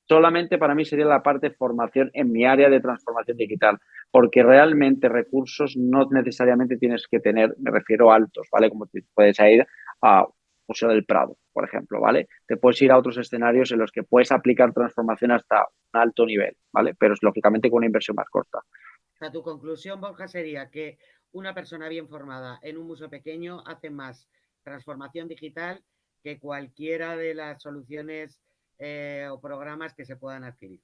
solamente para mí sería la parte de formación en mi área de transformación digital, porque realmente recursos no necesariamente tienes que tener, me refiero a altos, ¿vale? Como te puedes ir a Museo del Prado, por ejemplo, ¿vale? Te puedes ir a otros escenarios en los que puedes aplicar transformación hasta un alto nivel, ¿vale? Pero es lógicamente con una inversión más corta. O sea, tu conclusión, Borja, sería que una persona bien formada en un museo pequeño hace más transformación digital que cualquiera de las soluciones o programas que se puedan adquirir.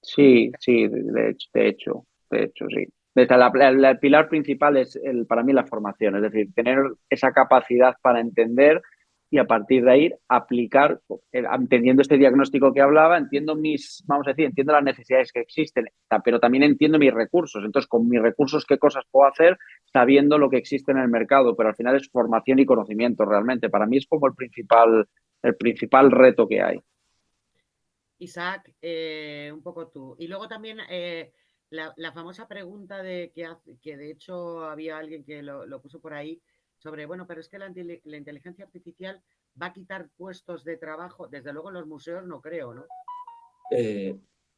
Sí, sí, de hecho, sí. El pilar principal es para mí la formación, es decir, tener esa capacidad para entender y a partir de ahí aplicar, entendiendo este diagnóstico que hablaba, vamos a decir, entiendo las necesidades que existen, pero también entiendo mis recursos. Entonces, con mis recursos, ¿qué cosas puedo hacer sabiendo lo que existe en el mercado? Pero al final es formación y conocimiento realmente. Para mí es como el principal reto que hay. Isaac, un poco tú. Y luego también la famosa pregunta que de hecho había alguien que lo puso por ahí sobre, bueno, pero es que la inteligencia artificial va a quitar puestos de trabajo. Desde luego en los museos no creo, ¿no?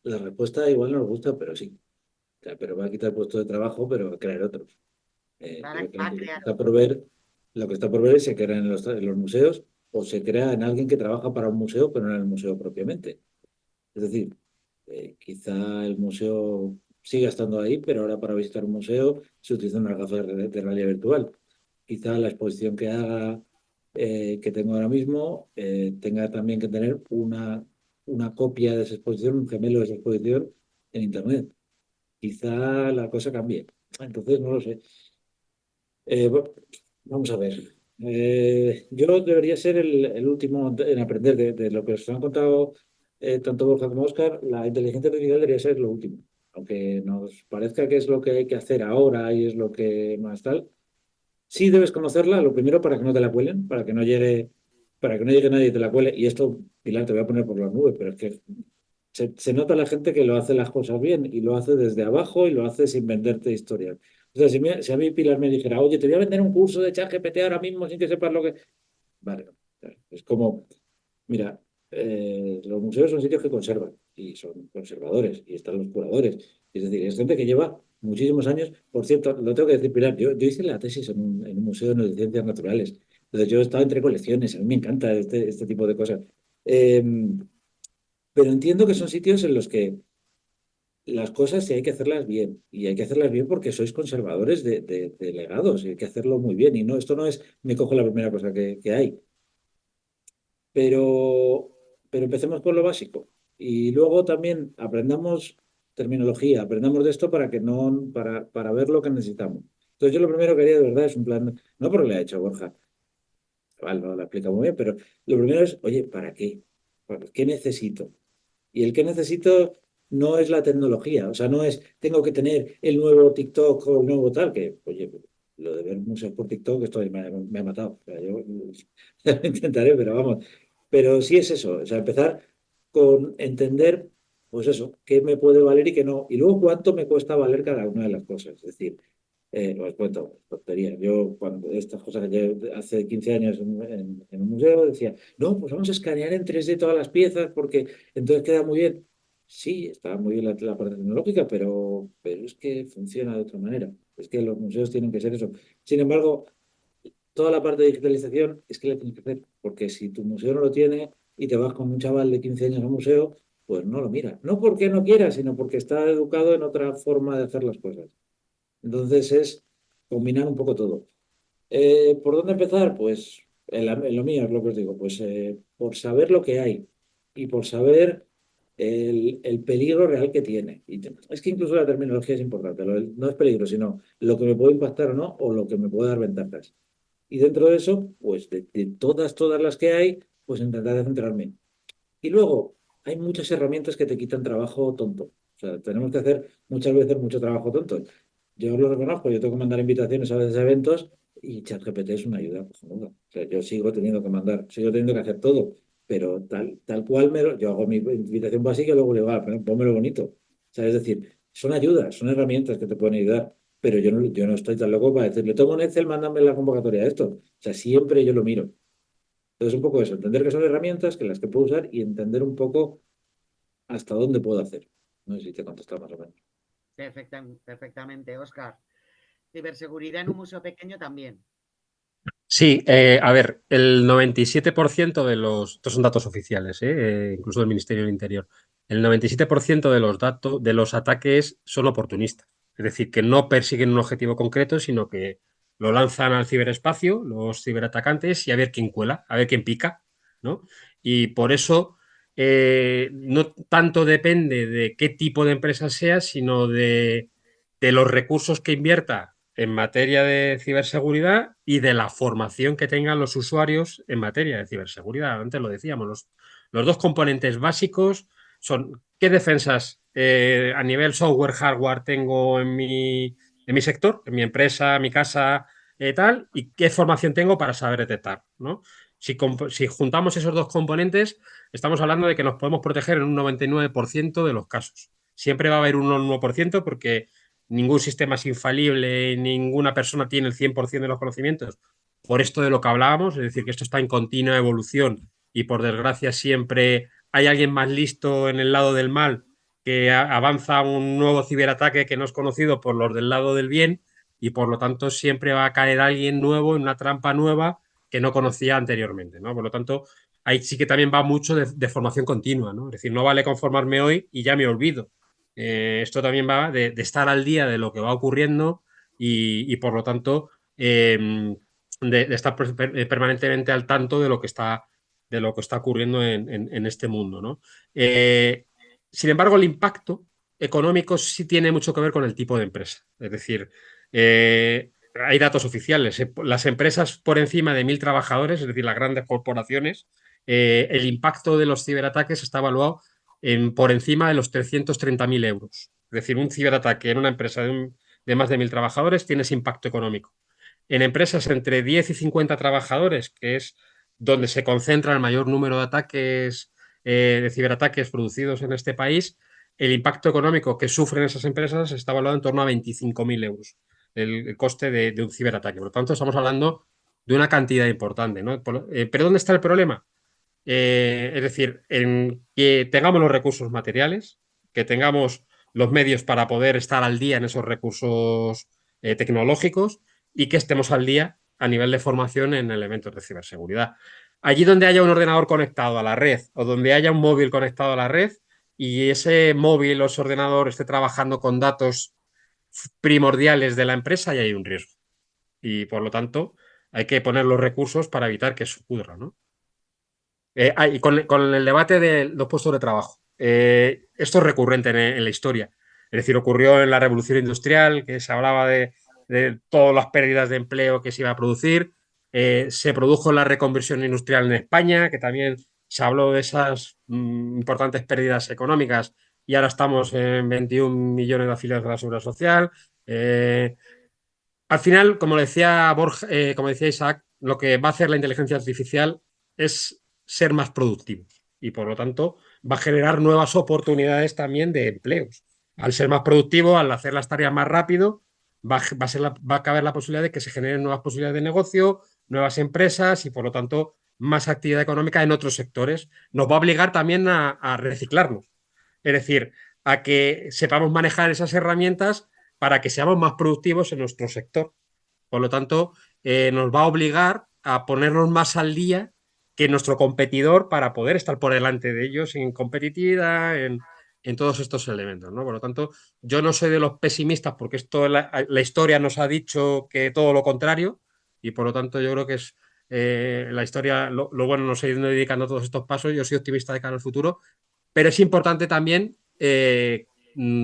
La respuesta igual no nos gusta, pero sí. O sea, pero va a quitar puestos de trabajo, pero va a crear otros. Creo que Va a crear lo que está por ver es se crea en los museos o se crea en alguien que trabaja para un museo, pero no en el museo propiamente. Es decir, quizá el museo siga estando ahí, pero ahora para visitar un museo se utilizan unas gafas de realidad virtual. Quizá la exposición que haga, que tengo ahora mismo, tenga también que tener una copia de esa exposición, un gemelo de esa exposición en Internet. Quizá la cosa cambie. Entonces, no lo sé. Bueno, vamos a ver. Yo debería ser el último en aprender de lo que os han contado tanto Borja como Oscar. La inteligencia artificial debería ser lo último. Aunque nos parezca que es lo que hay que hacer ahora y es lo que más tal. Sí debes conocerla, lo primero para que no te la cuelen, para que no llegue nadie y te la cuele. Y esto, Pilar, te voy a poner por las nubes, pero es que se nota la gente que lo hace las cosas bien y lo hace desde abajo y lo hace sin venderte historias. O sea, si a mí Pilar me dijera, oye, te voy a vender un curso de ChatGPT ahora mismo sin que sepas lo que... Vale, no, claro, es como, mira, los museos son sitios que conservan y son conservadores y están los curadores. Es decir, es gente que lleva muchísimos años. Por cierto, lo tengo que decir, Pilar, yo hice la tesis en un museo de ciencias naturales. Entonces yo he estado entre colecciones, a mí me encanta este tipo de cosas. Pero entiendo que son sitios en los que las cosas sí hay que hacerlas bien. Y hay que hacerlas bien porque sois conservadores de legados y hay que hacerlo muy bien. Y no, esto no es me cojo la primera cosa que hay. Pero, pero empecemos por lo básico. Y luego también aprendamos terminología, aprendamos de esto para que no, para ver lo que necesitamos. Entonces, yo lo primero que haría de verdad es un plan, no porque le ha hecho Borja, vale, no lo explica muy bien, pero lo primero es, oye, ¿para qué? ¿Qué necesito? Y el que necesito no es la tecnología, o sea, no es tengo que tener el nuevo TikTok o el nuevo tal, que, oye, lo de ver museos por TikTok, esto me ha matado. O sea, yo lo intentaré, pero vamos. Pero sí es eso, o sea, empezar con entender, pues eso, qué me puede valer y qué no, y luego cuánto me cuesta valer cada una de las cosas. Es decir, os cuento, tonterías. Yo, cuando estas cosas que yo hace 15 años en un museo, decía, no, pues vamos a escanear en 3D todas las piezas porque entonces queda muy bien. Sí, está muy bien la parte tecnológica, pero es que funciona de otra manera. Es que los museos tienen que ser eso. Sin embargo, toda la parte de digitalización es que la tienes que hacer, porque si tu museo no lo tiene y te vas con un chaval de 15 años a un museo, pues no lo mira. No porque no quiera, sino porque está educado en otra forma de hacer las cosas. Entonces es combinar un poco todo. ¿Por dónde empezar? Pues en lo mío es lo que os digo, pues por saber lo que hay y por saber el peligro real que tiene. Es que incluso la terminología es importante, no es peligro, sino lo que me puede impactar o no, o lo que me puede dar ventajas. Y dentro de eso, pues de todas las que hay, pues intentar centrarme. Y luego, hay muchas herramientas que te quitan trabajo tonto. O sea, tenemos que hacer muchas veces mucho trabajo tonto. Yo lo reconozco, yo tengo que mandar invitaciones a veces a eventos y ChatGPT es una ayuda cojonuda. O sea, yo sigo teniendo que mandar, sigo teniendo que hacer todo, pero tal cual yo hago mi invitación básica y luego le digo, pónmelo bonito. O sea, es decir, son ayudas, son herramientas que te pueden ayudar, pero yo no estoy tan loco para decirle, toma un Excel, mándame la convocatoria de esto. O sea, siempre yo lo miro. Entonces, un poco eso, entender que son herramientas que las que puedo usar y entender un poco hasta dónde puedo hacer. No sé si te he contestado más o menos. Perfectamente, Óscar. Ciberseguridad en un museo pequeño también. Sí, a ver, el 97% de los, estos son datos oficiales, incluso del Ministerio del Interior, el 97% de los datos, de los ataques son oportunistas. Es decir, que no persiguen un objetivo concreto, sino que lo lanzan al ciberespacio, los ciberatacantes, y a ver quién cuela, a ver quién pica, ¿no? Y por eso no tanto depende de qué tipo de empresa sea, sino de los recursos que invierta en materia de ciberseguridad y de la formación que tengan los usuarios en materia de ciberseguridad. Antes lo decíamos, los dos componentes básicos son qué defensas a nivel software, hardware tengo en mi sector, en mi empresa, mi casa, tal, y qué formación tengo para saber detectar, ¿no? Si juntamos esos dos componentes, estamos hablando de que nos podemos proteger en un 99% de los casos. Siempre va a haber un 1% porque ningún sistema es infalible, ninguna persona tiene el 100% de los conocimientos. Por esto de lo que hablábamos, es decir, que esto está en continua evolución y por desgracia siempre hay alguien más listo en el lado del mal que avanza un nuevo ciberataque que no es conocido por los del lado del bien y por lo tanto siempre va a caer alguien nuevo en una trampa nueva que no conocía anteriormente, ¿no? Por lo tanto, ahí sí que también va mucho de formación continua, ¿no? Es decir, no vale conformarme hoy y ya me olvido. Esto también va de estar al día de lo que va ocurriendo y por lo tanto, de estar permanentemente al tanto de lo que está ocurriendo en este mundo, ¿no? Sin embargo, el impacto económico sí tiene mucho que ver con el tipo de empresa. Es decir, hay datos oficiales. Las empresas por encima de 1.000 trabajadores, es decir, las grandes corporaciones, el impacto de los ciberataques está evaluado por encima de los 330.000 euros. Es decir, un ciberataque en una empresa de más de 1.000 trabajadores tiene ese impacto económico. En empresas entre 10 y 50 trabajadores, que es donde se concentra el mayor número de ataques, de ciberataques producidos en este país, el impacto económico que sufren esas empresas está evaluado en torno a 25.000 euros, el coste de un ciberataque. Por lo tanto, estamos hablando de una cantidad importante, ¿no? ¿Pero dónde está el problema? Es decir, en que tengamos los recursos materiales, que tengamos los medios para poder estar al día en esos recursos tecnológicos y que estemos al día a nivel de formación en elementos de ciberseguridad. Allí donde haya un ordenador conectado a la red o donde haya un móvil conectado a la red y ese móvil o ese ordenador esté trabajando con datos primordiales de la empresa, ya hay un riesgo. Y por lo tanto, hay que poner los recursos para evitar que eso ocurra, ¿no? Y con el debate de los puestos de trabajo. Esto es recurrente en la historia. Es decir, ocurrió en la Revolución Industrial, que se hablaba de todas las pérdidas de empleo que se iba a producir. Se produjo la reconversión industrial en España, que también se habló de esas importantes pérdidas económicas y ahora estamos en 21 millones de afiliados de la Seguridad Social. Al final, como decía Borja, como decía Isaac, lo que va a hacer la inteligencia artificial es ser más productivo y por lo tanto va a generar nuevas oportunidades también de empleos. Al ser más productivo, al hacer las tareas más rápido, va a caber la posibilidad de que se generen nuevas posibilidades de negocio, nuevas empresas y por lo tanto más actividad económica en otros sectores. Nos va a obligar también a reciclarnos, es decir, a que sepamos manejar esas herramientas para que seamos más productivos en nuestro sector. Por lo tanto, nos va a obligar a ponernos más al día que nuestro competidor para poder estar por delante de ellos en competitividad, en todos estos elementos, ¿no? Por lo tanto, yo no soy de los pesimistas porque la historia nos ha dicho que todo lo contrario y por lo tanto yo creo que es la historia, lo bueno nos ha ido dedicando a todos estos pasos. Yo soy optimista de cara al futuro, pero es importante también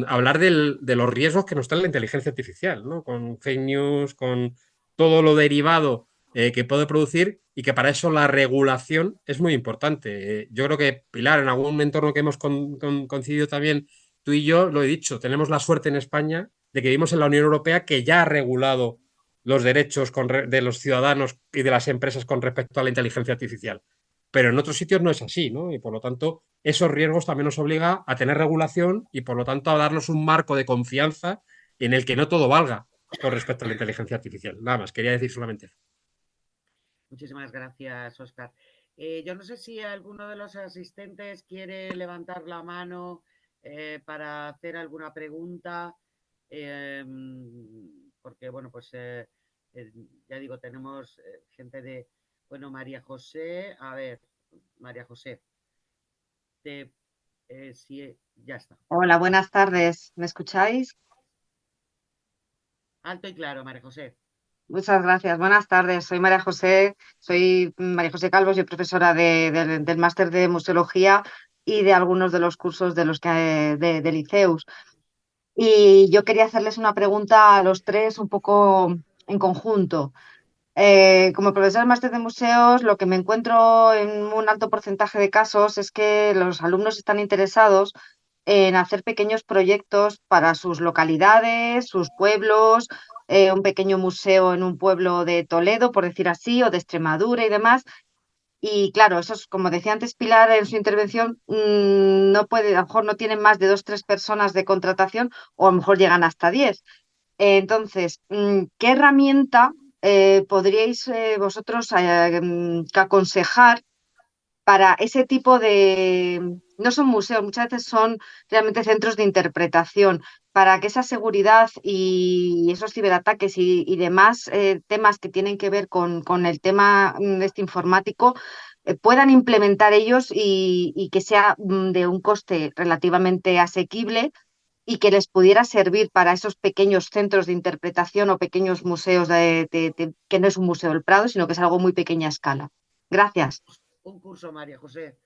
hablar de los riesgos que nos trae la inteligencia artificial, ¿no? Con fake news, con todo lo derivado que puede producir y que para eso la regulación es muy importante. Yo creo que, Pilar, en algún entorno que hemos coincidido también tú y yo, lo he dicho, tenemos la suerte en España de que vivimos en la Unión Europea que ya ha regulado los derechos de los ciudadanos y de las empresas con respecto a la inteligencia artificial. Pero en otros sitios no es así, ¿no? Y por lo tanto, esos riesgos también nos obliga a tener regulación y por lo tanto a darnos un marco de confianza en el que no todo valga con respecto a la inteligencia artificial. Nada más, quería decir solamente eso. Muchísimas gracias, Óscar. Yo no sé si alguno de los asistentes quiere levantar la mano para hacer alguna pregunta, porque, bueno, pues ya digo, tenemos gente de, bueno, María José, a ver, María José, sí, ya está. Hola, buenas tardes. ¿Me escucháis? Alto y claro, María José. Muchas gracias. Buenas tardes. Soy María José, Calvo, soy profesora del máster de museología y de algunos de los cursos de los de Liceus. Y yo quería hacerles una pregunta a los tres un poco en conjunto. Como profesor del máster de museos, lo que me encuentro en un alto porcentaje de casos es que los alumnos están interesados en hacer pequeños proyectos para sus localidades, sus pueblos, un pequeño museo en un pueblo de Toledo, por decir así, o de Extremadura y demás. Y claro, esos, como decía antes Pilar en su intervención, no puede, a lo mejor no tienen más de 2 o 3 personas de contratación, o a lo mejor llegan hasta 10. Entonces, ¿qué herramienta podríais vosotros aconsejar para ese tipo de... No son museos, muchas veces son realmente centros de interpretación, para que esa seguridad y esos ciberataques y demás temas que tienen que ver con el tema informático puedan implementar ellos y que sea de un coste relativamente asequible y que les pudiera servir para esos pequeños centros de interpretación o pequeños museos que no es un museo del Prado, sino que es algo muy pequeña escala. Gracias. Un curso, María José.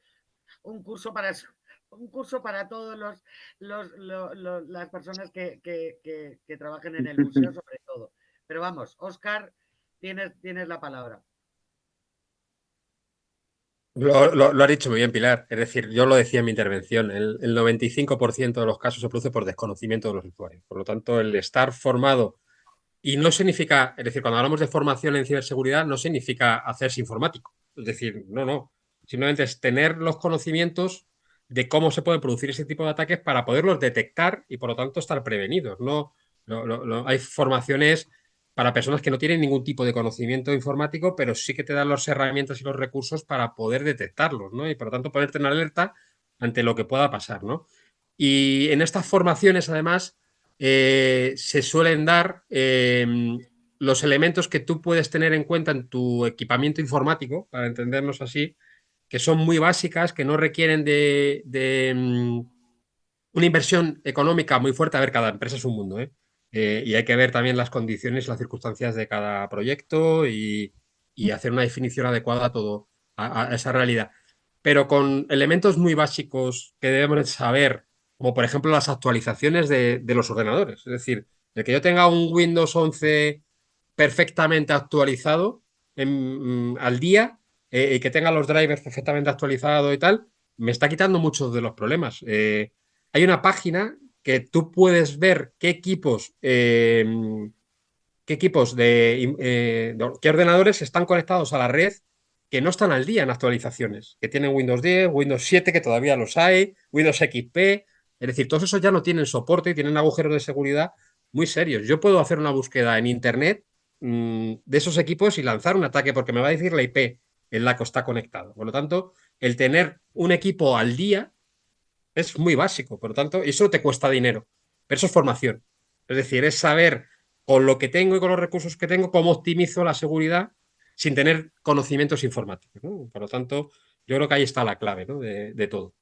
Un curso para todos las personas que trabajen en el museo, sobre todo. Pero vamos, Óscar, tienes la palabra. Lo ha dicho muy bien, Pilar. Es decir, yo lo decía en mi intervención, el 95% de los casos se produce por desconocimiento de los usuarios. Por lo tanto, el estar formado, y no significa, es decir, cuando hablamos de formación en ciberseguridad, no significa hacerse informático. Es decir, no. Simplemente es tener los conocimientos de cómo se pueden producir ese tipo de ataques para poderlos detectar y, por lo tanto, estar prevenidos. Hay formaciones para personas que no tienen ningún tipo de conocimiento informático, pero sí que te dan las herramientas y los recursos para poder detectarlos, ¿no? Y por lo tanto ponerte en alerta ante lo que pueda pasar, ¿no? Y en estas formaciones, además, se suelen dar los elementos que tú puedes tener en cuenta en tu equipamiento informático, para entendernos así, que son muy básicas, que no requieren de una inversión económica muy fuerte. A ver, cada empresa es un mundo, ¿eh? Y hay que ver también las condiciones y las circunstancias de cada proyecto y hacer una definición adecuada a todo, a esa realidad. Pero con elementos muy básicos que debemos saber, como por ejemplo las actualizaciones de los ordenadores. Es decir, el que yo tenga un Windows 11 perfectamente actualizado al día y que tenga los drivers perfectamente actualizados y tal, me está quitando muchos de los problemas. Hay una página que tú puedes ver qué qué ordenadores están conectados a la red que no están al día en actualizaciones, que tienen Windows 10, Windows 7, que todavía los hay, Windows XP, es decir, todos esos ya no tienen soporte y tienen agujeros de seguridad muy serios. Yo puedo hacer una búsqueda en Internet de esos equipos y lanzar un ataque porque me va a decir la IP en la que está conectado. Por lo tanto, el tener un equipo al día es muy básico, por lo tanto, eso te cuesta dinero, pero eso es formación. Es decir, es saber con lo que tengo y con los recursos que tengo cómo optimizo la seguridad sin tener conocimientos informáticos, ¿no? Por lo tanto, yo creo que ahí está la clave, ¿no? de todo.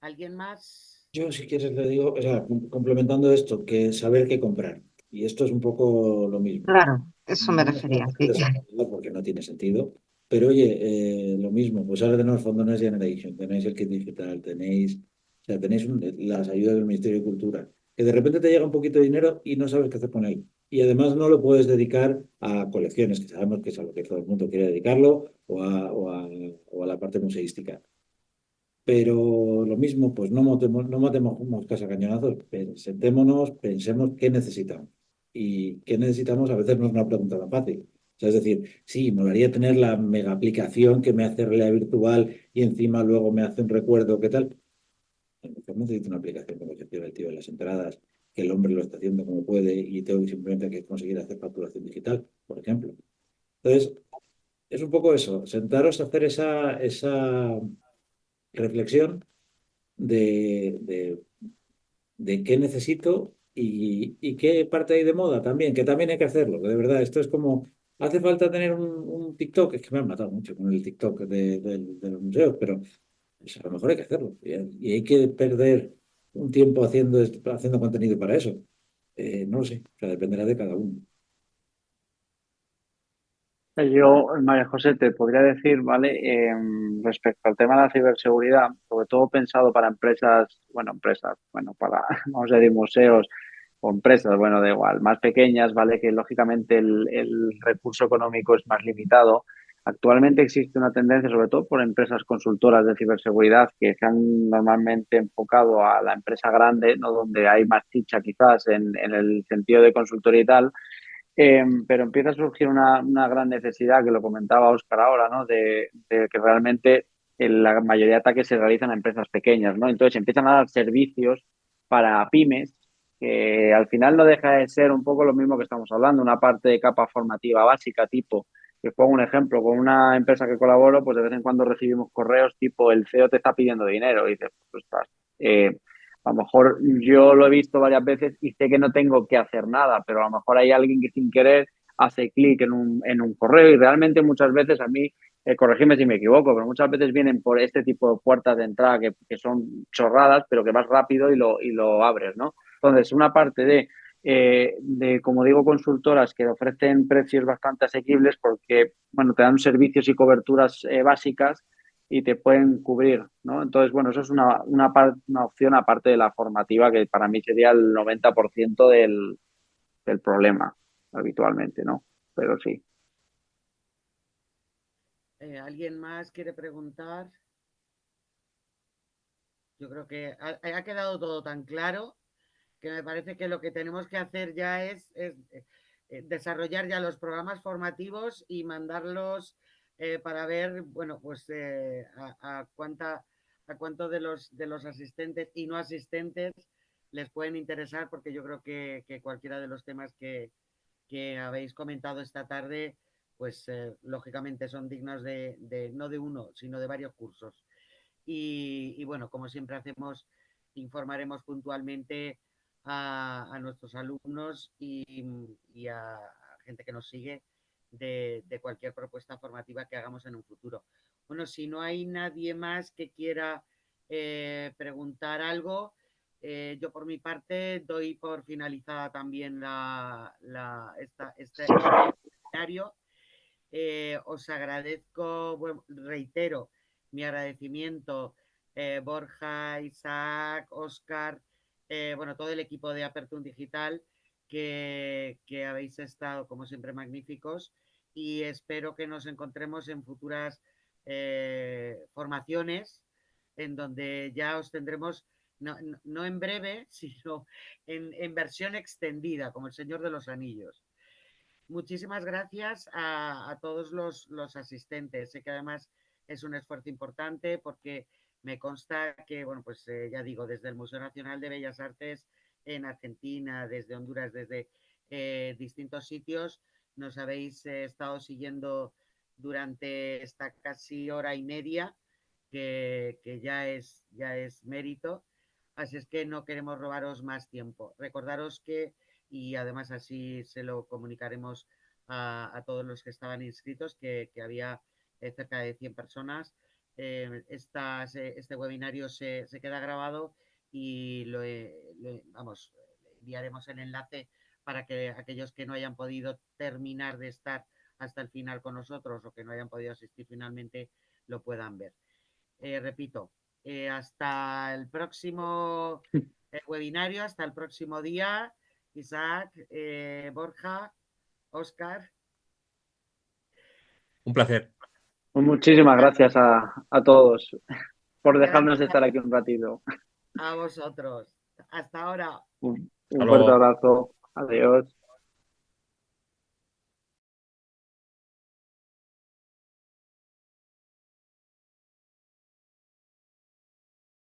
¿Alguien más? Yo, si quieres, le digo, o sea, complementando esto, que saber qué comprar. Y esto es un poco lo mismo. Claro, eso me No es refería, solamente sí. desarrollarlo porque no tiene sentido. Pero oye, lo mismo, pues ahora tenemos Fondo Next Generation, tenéis el kit digital, tenéis, o sea, tenéis las ayudas del Ministerio de Cultura, que de repente te llega un poquito de dinero y no sabes qué hacer con él. Y además no lo puedes dedicar a colecciones, que sabemos que es a lo que todo el mundo quiere dedicarlo, o a la parte museística. Pero lo mismo, pues no matemos moscas a cañonazos, sentémonos, pensemos qué necesitamos. Y qué necesitamos a veces no es una pregunta tan fácil. O sea, es decir, sí, molaría tener la mega aplicación que me hace realidad virtual y encima luego me hace un recuerdo, ¿qué tal? A lo mejor necesito una aplicación como gestiona el tío de las entradas, que el hombre lo está haciendo como puede y tengo simplemente que conseguir hacer facturación digital, por ejemplo. Entonces, es un poco eso, sentaros a hacer esa reflexión de qué necesito y qué parte hay de moda también, que también hay que hacerlo, que de verdad, esto es como, hace falta tener un TikTok, es que me han matado mucho con el TikTok de los museos, pero pues, a lo mejor hay que hacerlo y hay que perder un tiempo haciendo contenido para eso. No lo sé, o sea, dependerá de cada uno. Yo, María José, te podría decir, ¿vale? Respecto al tema de la ciberseguridad, sobre todo pensado para empresas, bueno, para, vamos a decir, museos o empresas, bueno, da igual, más pequeñas, ¿vale? Que lógicamente el recurso económico es más limitado. Actualmente existe una tendencia, sobre todo por empresas consultoras de ciberseguridad, que se han normalmente enfocado a la empresa grande, ¿no? Donde hay más chicha quizás en el sentido de consultoría y tal, pero empieza a surgir una gran necesidad, que lo comentaba Óscar ahora, ¿no? De que realmente la mayoría de ataques se realizan a empresas pequeñas, ¿no? Entonces empiezan a dar servicios para pymes, que al final no deja de ser un poco lo mismo que estamos hablando, una parte de capa formativa básica, tipo, les pongo un ejemplo, con una empresa que colaboro, pues de vez en cuando recibimos correos tipo, el CEO te está pidiendo dinero, y dices, pues estás... a lo mejor yo lo he visto varias veces y sé que no tengo que hacer nada, pero a lo mejor hay alguien que sin querer hace clic en un correo y realmente muchas veces a mí, corregime si me equivoco, pero muchas veces vienen por este tipo de puertas de entrada que son chorradas, pero que vas rápido y lo abres, ¿no? Entonces, una parte como digo, consultoras que ofrecen precios bastante asequibles porque, bueno, te dan servicios y coberturas básicas y te pueden cubrir, ¿no? Entonces, bueno, eso es una opción aparte de la formativa que para mí sería el 90% del problema habitualmente, ¿no? Pero sí. ¿Alguien más quiere preguntar? Yo creo que ha quedado todo tan claro que me parece que lo que tenemos que hacer ya es desarrollar ya los programas formativos y mandarlos para ver, bueno, pues a cuánto de los asistentes y no asistentes les pueden interesar, porque yo creo que cualquiera de los temas que habéis comentado esta tarde, pues lógicamente son dignos no de uno, sino de varios cursos. Y bueno, como siempre hacemos, informaremos puntualmente a nuestros alumnos y a gente que nos sigue de cualquier propuesta formativa que hagamos en un futuro. Bueno, si no hay nadie más que quiera preguntar algo, yo por mi parte doy por finalizada también este seminario. Os agradezco, bueno, reitero mi agradecimiento, Borja, Isaac, Oscar, bueno, todo el equipo de Apertum Digital, que habéis estado, como siempre, magníficos, y espero que nos encontremos en futuras formaciones en donde ya os tendremos, no en breve, sino en versión extendida, como el Señor de los Anillos. Muchísimas gracias a todos los asistentes. Sé que además es un esfuerzo importante porque me consta que, bueno, pues ya digo, desde el Museo Nacional de Bellas Artes en Argentina, desde Honduras, desde distintos sitios, nos habéis estado siguiendo durante esta casi hora y media, que ya es mérito. Así es que no queremos robaros más tiempo. Recordaros que, y además así se lo comunicaremos a todos los que estaban inscritos, que había cerca de 100 personas. Este webinario se queda grabado y enviaremos el enlace para que aquellos que no hayan podido terminar de estar hasta el final con nosotros o que no hayan podido asistir finalmente lo puedan ver. Repito, hasta el próximo webinario, hasta el próximo día. Isaac, Borja, Óscar. Un placer. Muchísimas gracias a todos por dejarnos estar aquí un ratito. A vosotros. Hasta ahora. Un Hasta fuerte luego. abrazo. Adiós.